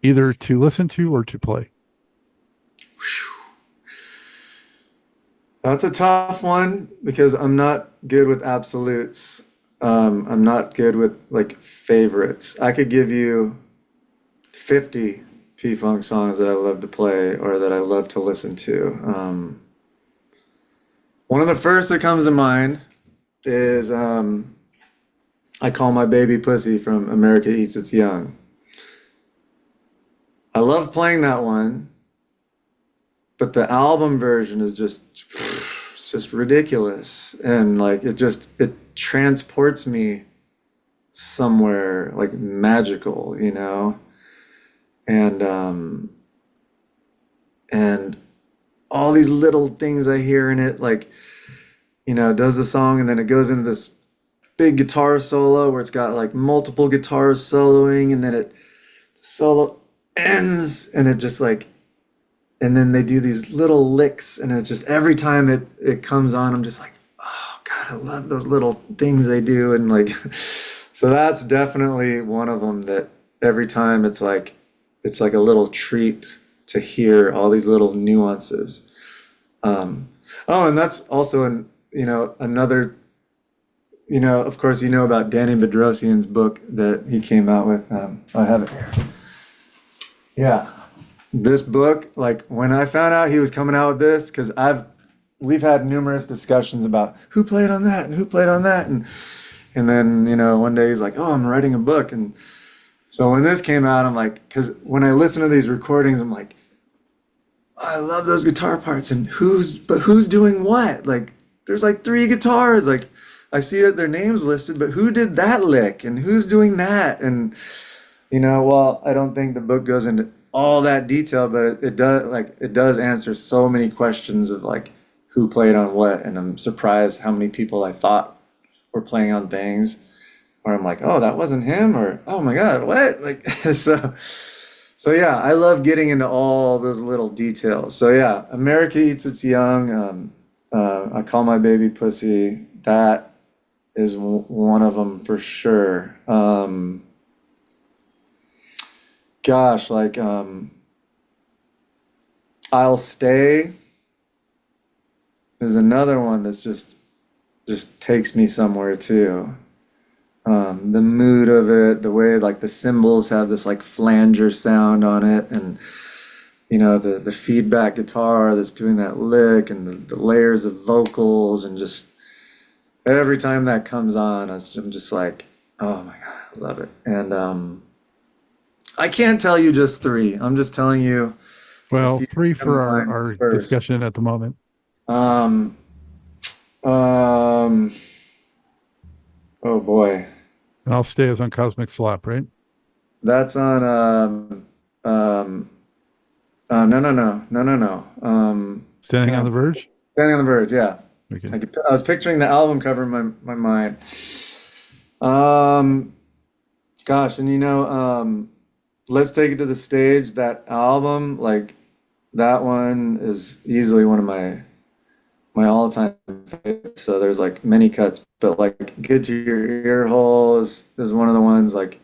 either to listen to or to play? That's a tough one because I'm not good with absolutes. I'm not good with like favorites. I could give you 50 P-Funk songs that I love to play or that I love to listen to. One of the first that comes to mind is I Call My Baby Pussy from America Eats Its Young. I love playing that one, but the album version is it's just ridiculous, and like it transports me somewhere like magical, and and all these little things I hear in it, like does the song, and then it goes into this big guitar solo where it's got like multiple guitars soloing, and then the solo ends, and it just like, and then they do these little licks, and it's just every time it comes on, I'm just like, oh God, I love those little things they do, and like, so that's definitely one of them that every time it's like a little treat to hear all these little nuances. Oh, and that's also another, of course, about Danny Bedrosian's book that he came out with. I have it here. Yeah. This book, like when I found out he was coming out with this, because we've had numerous discussions about who played on that and who played on that, and then one day he's like, "Oh, I'm writing a book," and so when this came out, I'm like, because when I listen to these recordings, I'm like, I love those guitar parts, and who's doing what? Like, there's like three guitars. Like, I see that their names listed, but who did that lick, and who's doing that? And well, I don't think the book goes into all that detail, but it does answer so many questions of like who played on what, and I'm surprised how many people I thought were playing on things where I'm like, oh, that wasn't him, or oh my God, what? Like, so yeah, I love getting into all those little details. So yeah, America Eats Its Young, I Call My Baby Pussy. That is one of them for sure. Gosh, like I'll Stay is another one that's just takes me somewhere too. The mood of it, the way like the cymbals have this like flanger sound on it, and the feedback guitar that's doing that lick, and the layers of vocals, and just every time that comes on, I'm just like, oh my God, I love it. And I can't tell you just three. I'm just telling you a Well, few three come for to mind our first. discussion at the moment. Um, um, oh boy, I'll stay as on Cosmic Slop, right? that's on no, no, no, no, no, no. Standing on God, the Verge. Standing on the Verge. Yeah, Okay. I was picturing the album cover in my mind. Um, Gosh, and Let's Take It to the Stage. That album, like that one, is easily one of my all-time favorites. So there's like many cuts, but like Good to Your Ear Hole is one of the ones like.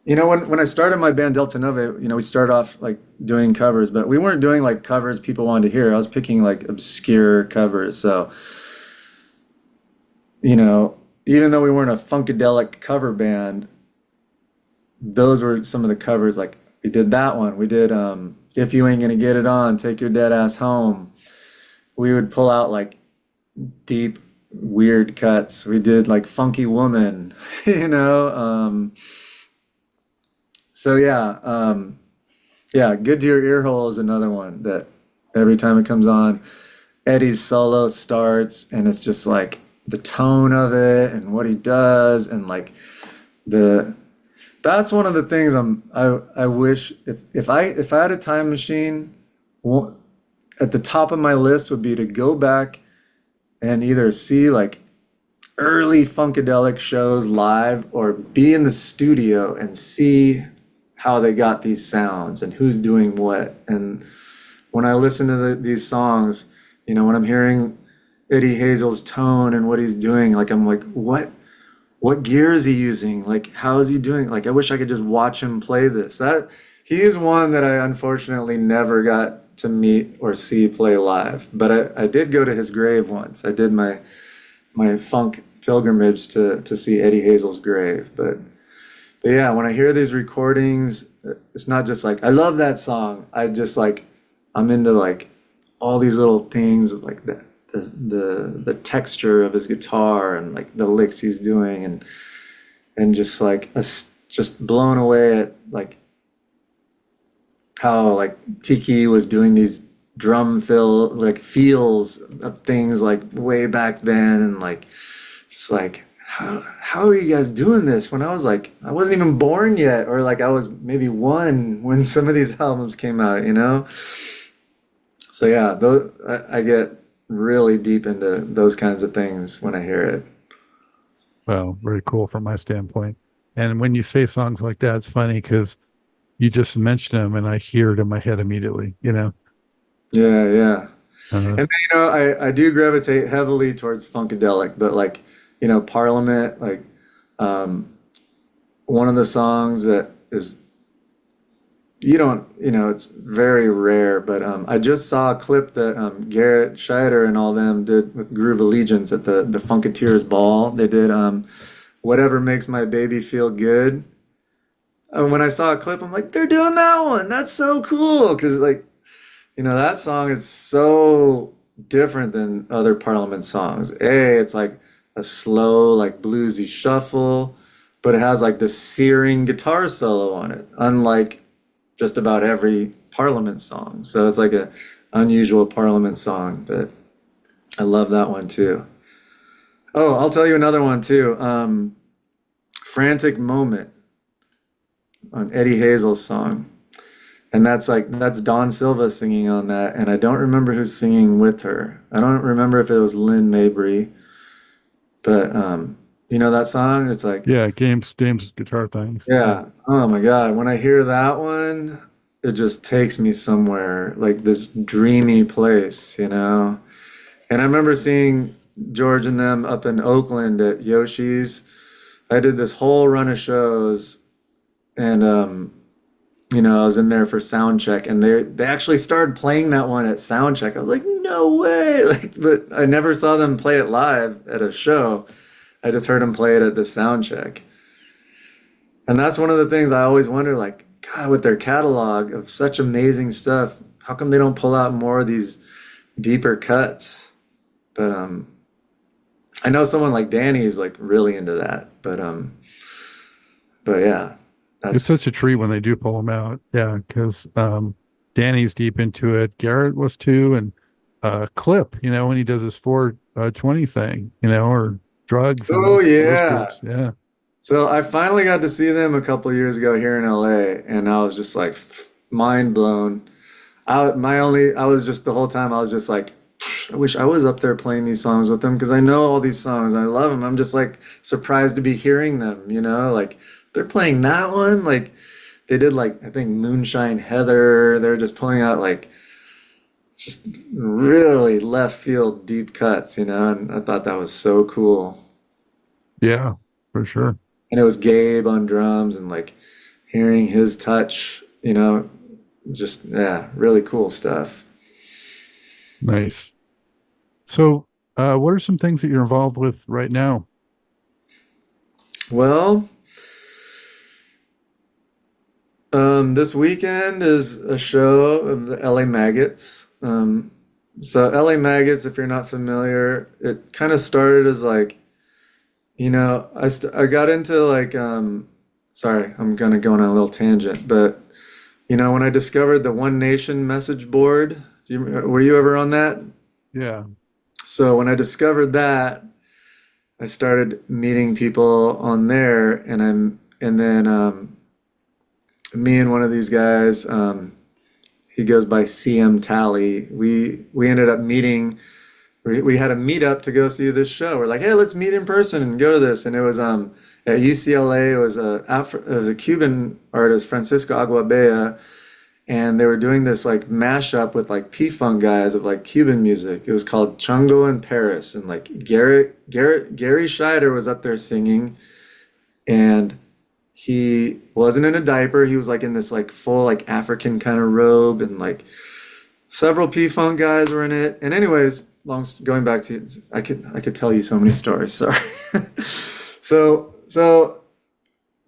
When I started my band Delta Nova, we started off like doing covers, but we weren't doing like covers people wanted to hear. I was picking like obscure covers. So, you know, even though we weren't a funkadelic cover band, those were some of the covers. Like we did that one. We did If You Ain't Gonna Get It On, Take Your Dead Ass Home. We would pull out like deep, weird cuts. We did like Funky Woman, you know. So yeah, Good to Your Ear Hole is another one that every time it comes on, Eddie's solo starts, and it's just like the tone of it and what he does, and like the that's one of the things I wish if I had a time machine, at the top of my list would be to go back and either see like early Funkadelic shows live, or be in the studio and see how they got these sounds and who's doing what. And when I listen to these songs, when I'm hearing Eddie Hazel's tone and what he's doing, like I'm like, what gear is he using? Like, how is he doing? Like, I wish I could just watch him play this. That he is one that I unfortunately never got to meet or see play live. But I did go to his grave once. I did my funk pilgrimage to see Eddie Hazel's grave. But yeah, when I hear these recordings, it's not just like I love that song. I just like I'm into like all these little things, like the texture of his guitar, and like the licks he's doing, and just like just blown away at like how like Tiki was doing these drum fill like feels of things like way back then, and like just like how are you guys doing this when I wasn't even born yet, or like I was maybe one when some of these albums came out. So yeah, I get really deep into those kinds of things when I hear it. Well, very cool from my standpoint. And when you say songs like that, it's funny because you just mentioned them and I hear it in my head immediately, you know? Yeah, yeah. Uh, And then, I do gravitate heavily towards Funkadelic, but like, Parliament, like um, one of the songs that is you don't, it's very rare, but I just saw a clip that Garrett Scheider and all them did with Groove Allegiance at the Funketeers Ball. They did Whatever Makes My Baby Feel Good. And when I saw a clip, I'm like, they're doing that one. That's so cool. Because, like, that song is so different than other Parliament songs. It's like a slow, like bluesy shuffle, but it has like this searing guitar solo on it, unlike just about every Parliament song. So it's like a unusual Parliament song, but I love that one too. Oh, I'll tell you another one too. Frantic Moment on Eddie Hazel's song. And that's Dawn Silva singing on that, and I don't remember who's singing with her. I don't remember if it was Lynn Mabry, but you know that song? It's like, Yeah, games, guitar things. Yeah. yeah, oh my God, when I hear that one, it just takes me somewhere, like this dreamy place, you know? And I remember seeing George and them up in Oakland at Yoshi's. I did this whole run of shows, and I was in there for sound check, and they actually started playing that one at sound check. I was like, no way! Like, but I never saw them play it live at a show. I just heard them play it at the sound check. And that's one of the things I always wonder, like, God, with their catalog of such amazing stuff, how come they don't pull out more of these deeper cuts? But I know someone like Danny is like really into that. But yeah, It's that's such a treat when they do pull them out. Yeah, because Danny's deep into it. Garrett was too, and Clip, when he does his 420 thing, or drugs and oh those yeah. groups. Yeah. So I finally got to see them a couple of years ago here in LA, and I was just like mind blown. I was just the whole time I was just like, I wish I was up there playing these songs with them because I know all these songs and I love them. I'm just like surprised to be hearing them, like they're playing that one. Like they did like I think Moonshine Heather. They're just pulling out like just really left field deep cuts, and I thought that was so cool. Yeah, for sure. And it was Gabe on drums and like hearing his touch, just yeah, really cool stuff. Nice. So, what are some things that you're involved with right now? Well, this weekend is a show of the LA Maggots. So LA Maggots, if you're not familiar, it kind of started as like, I got into like, sorry, I'm gonna go on a little tangent, but when I discovered the One Nation message board, were you ever on that? Yeah. So when I discovered that, I started meeting people on there, and then me and one of these guys, he goes by CM Tally. We ended up meeting. We had a meetup to go see this show. We're like, hey, let's meet in person and go to this. And it was at UCLA. It was a Cuban artist, Francisco Aguabea, and they were doing this like mashup with like P-Funk guys of like Cuban music. It was called Chungo in Paris, and like Gary Scheider was up there singing, and he wasn't in a diaper. He was like in this like full like African kind of robe, and like several P-Funk guys were in it. And anyways, going back to I could tell you so many stories. Sorry. So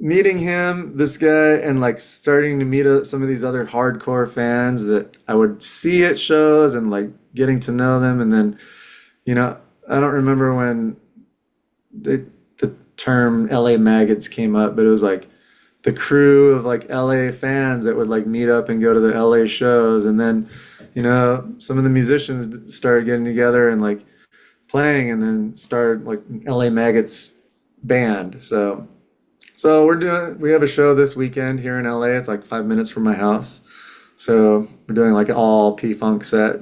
meeting him, this guy, and like starting to meet some of these other hardcore fans that I would see at shows and like getting to know them. And then, I don't remember when the term LA Maggots came up, but it was like the crew of like LA fans that would like meet up and go to the LA shows. And then, some of the musicians started getting together and like playing, and then started like LA Maggots band. So we have a show this weekend here in LA. It's like 5 minutes from my house. So we're doing like an all P-Funk set.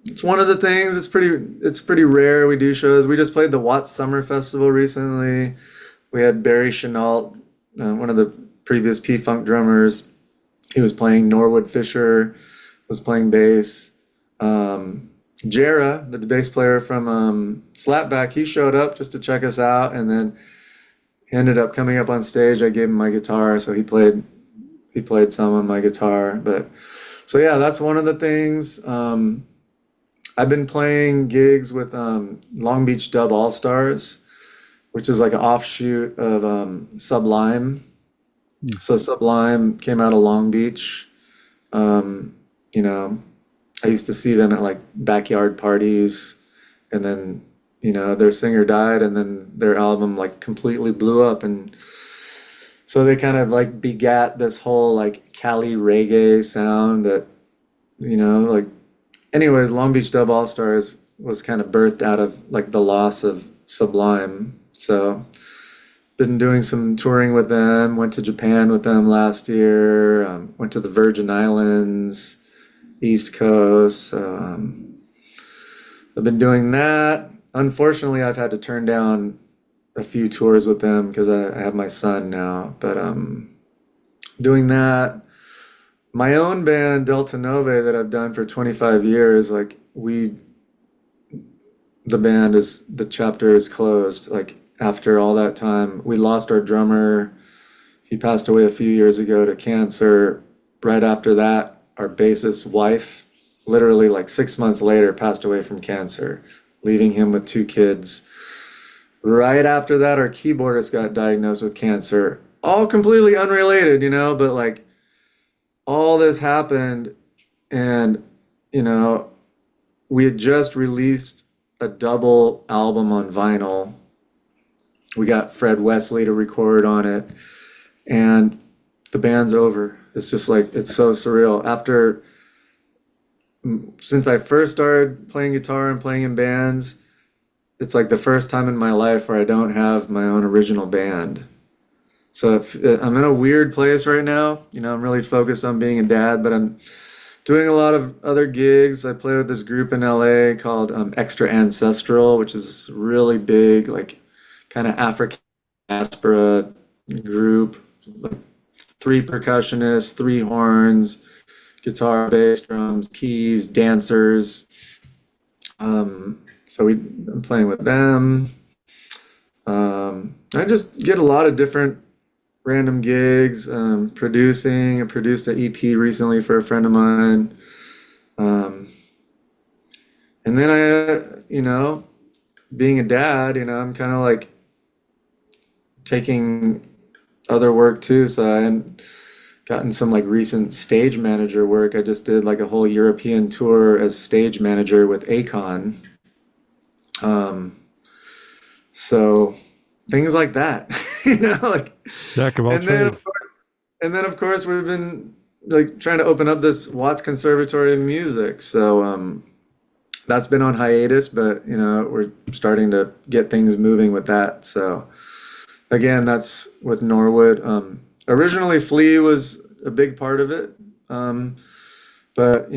It's one of the things. It's pretty rare we do shows. We just played the Watts Summer Festival recently. We had Barry Chenault, one of the previous P-Funk drummers. He was playing. Norwood Fisher was playing bass. Jera, the bass player from Slapback, he showed up just to check us out, and then he ended up coming up on stage. I gave him my guitar, so he played some on my guitar. But so yeah, that's one of the things. I've been playing gigs with Long Beach Dub All Stars, which is like an offshoot of Sublime. So Sublime came out of Long Beach. I used to see them at like backyard parties, and then their singer died, and then their album like completely blew up, and so they kind of like begat this whole like Cali reggae sound that like. Anyways, Long Beach Dub All Stars was kind of birthed out of like the loss of Sublime. So been doing some touring with them. Went to Japan with them last year. Went to the Virgin Islands, East Coast. So I've been doing that. Unfortunately, I've had to turn down a few tours with them because I have my son now. But doing that. My own band, Delta Nove, that I've done for 25 years, like the chapter is closed. Like after all that time, we lost our drummer. He passed away a few years ago to cancer. Right after that, our bassist's wife, literally like 6 months later, passed away from cancer, leaving him with 2 kids. Right after that, our keyboardist got diagnosed with cancer. All completely unrelated, but like all this happened, and we had just released a double album on vinyl. We got Fred Wesley to record on it, and the band's over. It's just like, it's so surreal. Since I first started playing guitar and playing in bands, it's like the first time in my life where I don't have my own original band. So I'm in a weird place right now. I'm really focused on being a dad, but I'm doing a lot of other gigs. I play with this group in LA called Extra Ancestral, which is really big, like kind of African diaspora group. Like 3 percussionists, 3 horns, guitar, bass, drums, keys, dancers. So I'm playing with them. I just get a lot of different random gigs, producing. I produced an EP recently for a friend of mine. And then being a dad, I'm kind of like taking other work too. So I hadn't gotten some like recent stage manager work. I just did like a whole European tour as stage manager with Akon. So things like that, like, Jack of all and then trades. of course we've been like trying to open up this Watts Conservatory of Music. So that's been on hiatus, but we're starting to get things moving with that. So again, that's with Norwood. Originally Flea was a big part of it. But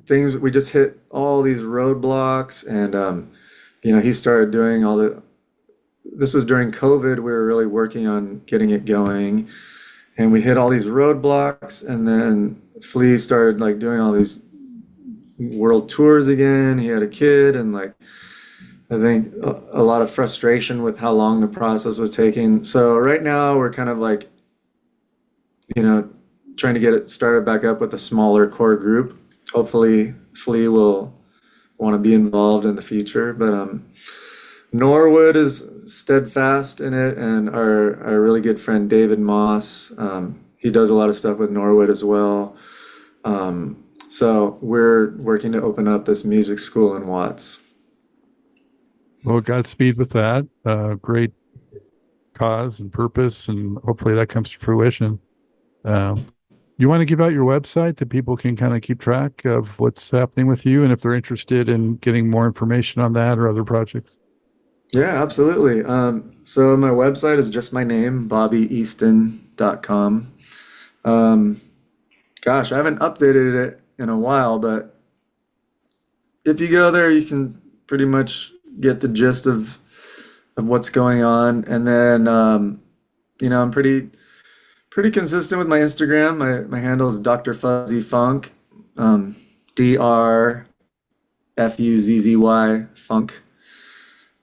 things, we just hit all these roadblocks, and he started doing this was during COVID. We were really working on getting it going, and we hit all these roadblocks, and then Flea started like doing all these world tours again. He had a kid, and like I think a lot of frustration with how long the process was taking. So right now we're kind of like trying to get it started back up with a smaller core group. Hopefully Flea will want to be involved in the future, but Norwood is steadfast in it, and our really good friend David Moss, he does a lot of stuff with Norwood as well. So we're working to open up this music school in Watts. Well, Godspeed with that. Great cause and purpose, and hopefully that comes to fruition. You want to give out your website that people can kind of keep track of what's happening with you, and if they're interested in getting more information on that or other projects? Yeah, absolutely. So my website is just my name, BobbyEaston.com. Gosh, I haven't updated it in a while, but if you go there, you can pretty much get the gist of what's going on. And then, I'm pretty consistent with my Instagram. My handle is Dr. Fuzzy Funk, DRFUZZY Funk.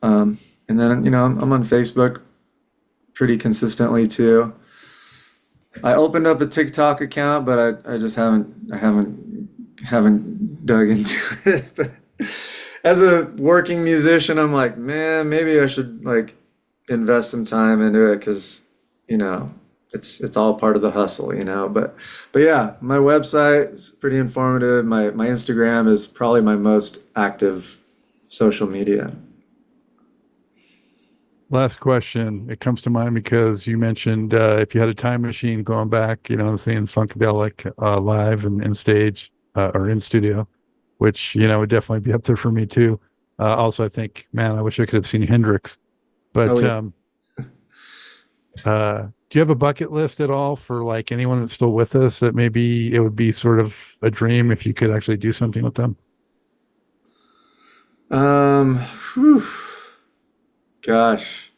And then, I'm on Facebook pretty consistently too. I opened up a TikTok account, but I just haven't dug into it. But as a working musician, I'm like, man, maybe I should like invest some time into it, because, it's all part of the hustle, you know. But yeah, my website is pretty informative. My Instagram is probably my most active social media. Last question. It comes to mind because you mentioned if you had a time machine going back, seeing Funkadelic live and in stage or in studio, which, would definitely be up there for me too. Also, I think, man, I wish I could have seen Hendrix. Oh But yeah. do you have a bucket list at all for like anyone that's still with us that maybe it would be sort of a dream if you could actually do something with them? Um, whew, gosh.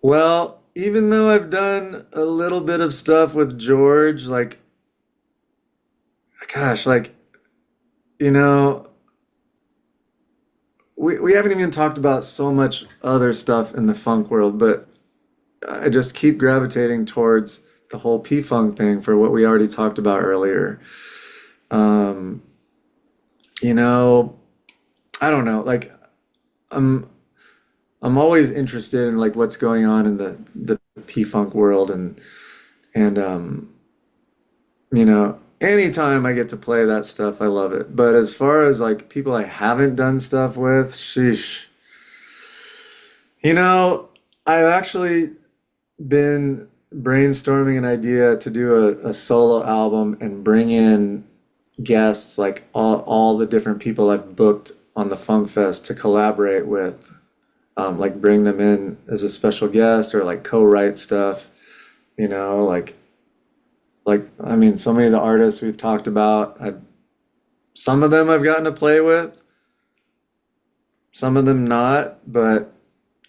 Well, even though I've done a little bit of stuff with George, like, gosh, like, you know, we haven't even talked about so much other stuff in the funk world, but I just keep gravitating towards the whole P-Funk thing for what we already talked about earlier. Um, you know, I don't know, like I'm I'm always interested in like what's going on in the P-Funk world and anytime I get to play that stuff, I love it. But as far as like people I haven't done stuff with, sheesh. You know, I've actually been brainstorming an idea to do a solo album and bring in guests, like all the different people I've booked on the Funk Fest to collaborate with, like bring them in as a special guest or like co-write stuff, you know, like I mean, so many of the artists we've talked about, some of them I've gotten to play with, some of them not, but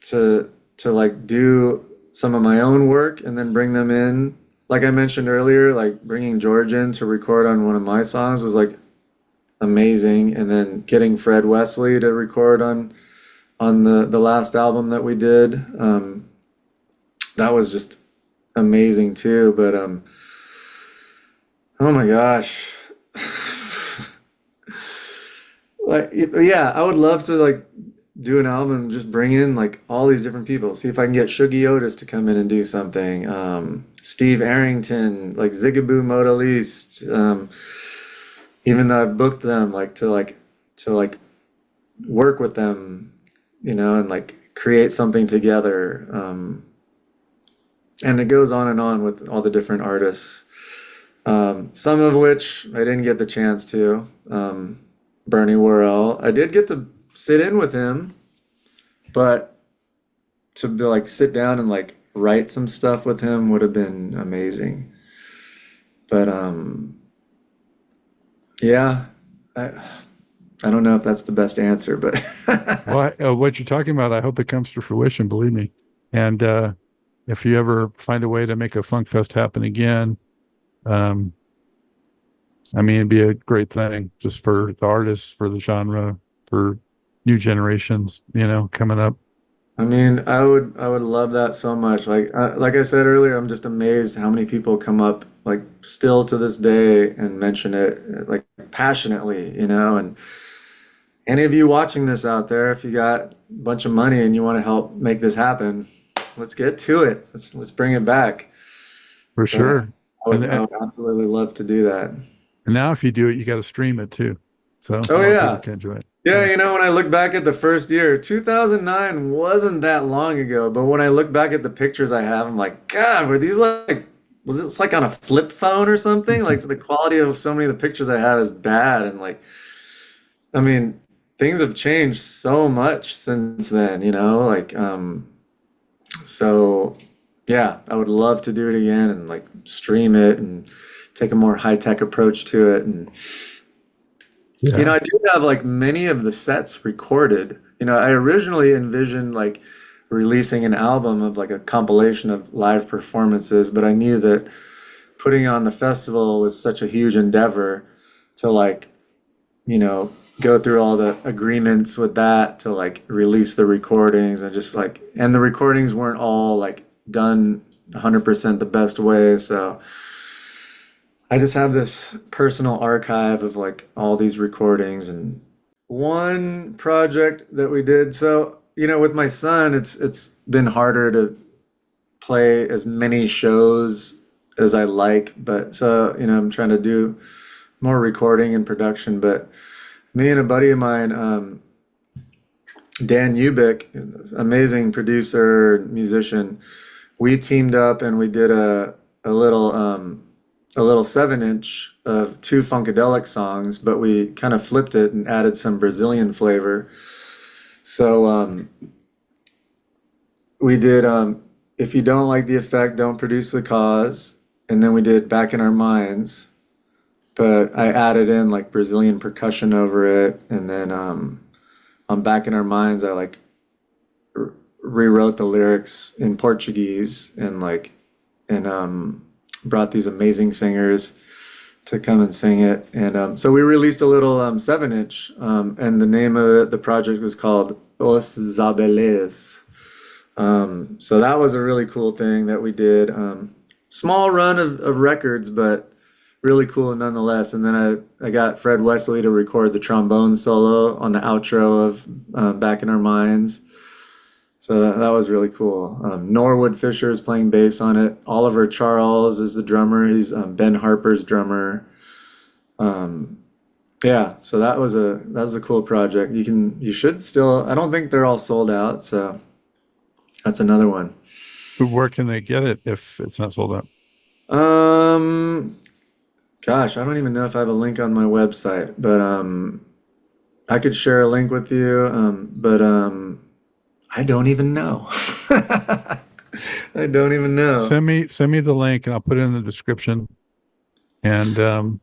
to like do some of my own work and then bring them in. Like I mentioned earlier, like bringing George in to record on one of my songs was like amazing, and then getting Fred Wesley to record on the last album that we did, that was just amazing too. But oh my gosh. Like yeah, I would love to like do an album and just bring in like all these different people. See if I can get Shuggy Otis to come in and do something. Steve Arrington, like Zigaboo Modalist. Even though I've booked them like to work with them, and like create something together. And it goes on and on with all the different artists. Some of which I didn't get the chance to. Bernie Worrell. I did get to sit in with him, but to be, like sit down and like write some stuff with him would have been amazing. But yeah, I I don't know if that's the best answer, but Well, what you're talking about, I hope it comes to fruition, believe me. And if you ever find a way to make a Funk Fest happen again, um, I mean, it'd be a great thing just for the artists, for the genre, for new generations, coming up. I mean, I would love that so much. Like I said earlier, I'm just amazed how many people come up like still to this day and mention it like passionately, and any of you watching this out there, if you got a bunch of money and you want to help make this happen, let's get to it. Let's bring it back. For But sure. I And, would I would absolutely love to do that. and now if you do it, you got to stream it too. So Oh more people yeah. can enjoy it. Yeah, Yeah. when I look back at the first year, 2009 wasn't that long ago, but when I look back at the pictures I have, I'm like, God, were these like, was it like on a flip phone or something? Like the quality of so many of the pictures I have is bad, and like, I mean, things have changed so much since then, so yeah, I would love to do it again and like stream it and take a more high-tech approach to it. And Yeah. I do have like many of the sets recorded. I originally envisioned like releasing an album of like a compilation of live performances, but I knew that putting on the festival was such a huge endeavor to like, go through all the agreements with that to like release the recordings and just like, and the recordings weren't all like done 100% the best way. So I just have this personal archive of like all these recordings. And one project that we did, so with my son, it's been harder to play as many shows as I like, but so, I'm trying to do more recording and production. But me and a buddy of mine, Dan Ubik, amazing producer, musician, we teamed up and we did a little a little 7-inch of two Funkadelic songs, but we kind of flipped it and added some Brazilian flavor. So we did If You Don't Like the Effect, Don't Produce the Cause, and then we did Back in Our Minds, but I added in like Brazilian percussion over it, and then on Back in Our Minds I like rewrote the lyrics in Portuguese and brought these amazing singers to come and sing it. And so we released a little 7-inch, and the name of it, the project was called Os Zabeles. So that was a really cool thing that we did. Small run of records, but really cool nonetheless. And then I got Fred Wesley to record the trombone solo on the outro of Back in Our Minds. So that was really cool. Norwood Fisher is playing bass on it. Oliver Charles is the drummer. He's Ben Harper's drummer. Yeah, so that was a cool project. You should still. I don't think they're all sold out, so that's another one. Where can they get it if it's not sold out? Gosh, I don't even know if I have a link on my website, but I could share a link with you. But I don't even know. I don't even know. Send me the link and I'll put it in the description. And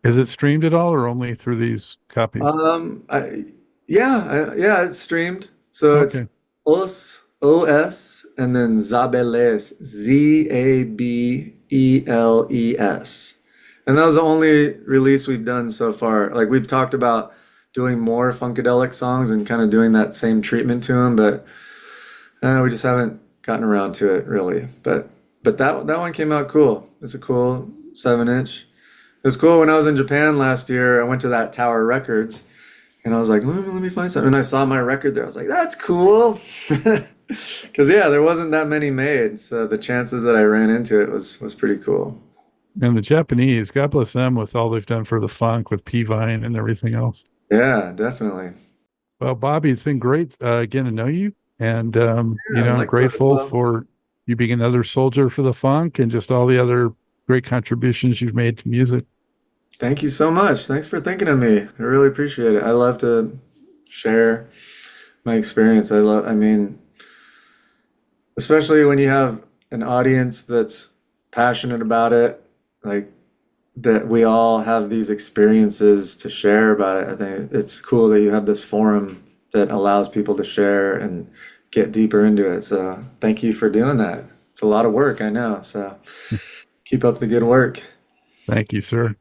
is it streamed at all or only through these copies? Yeah, it's streamed. So it's Okay. OS, and then Zabeles, Zabeles. And that was the only release we've done so far. Like we've talked about doing more Funkadelic songs and kind of doing that same treatment to them, but we just haven't gotten around to it really. But that one came out cool. It's a cool 7-inch. It was cool when I was in Japan last year. I went to that Tower Records and I was like, let me find something. And I saw my record there. I was like, that's cool. Because yeah, there wasn't that many made. So the chances that I ran into it was pretty cool. And the Japanese, God bless them with all they've done for the funk with P-Vine and everything else. Yeah, definitely. Well, Bobby, it's been great getting to know you. And, Yeah, I'm likewise. grateful Well, for you being another soldier for the funk and just all the other great contributions you've made to music. thank you so much. Thanks for thinking of me. I really appreciate it. I love to share my experience. I mean, especially when you have an audience that's passionate about it, like that we all have these experiences to share about it. I think it's cool that you have this forum that allows people to share and get deeper into it. So thank you for doing that. It's a lot of work, I know. So keep up the good work. Thank you, sir.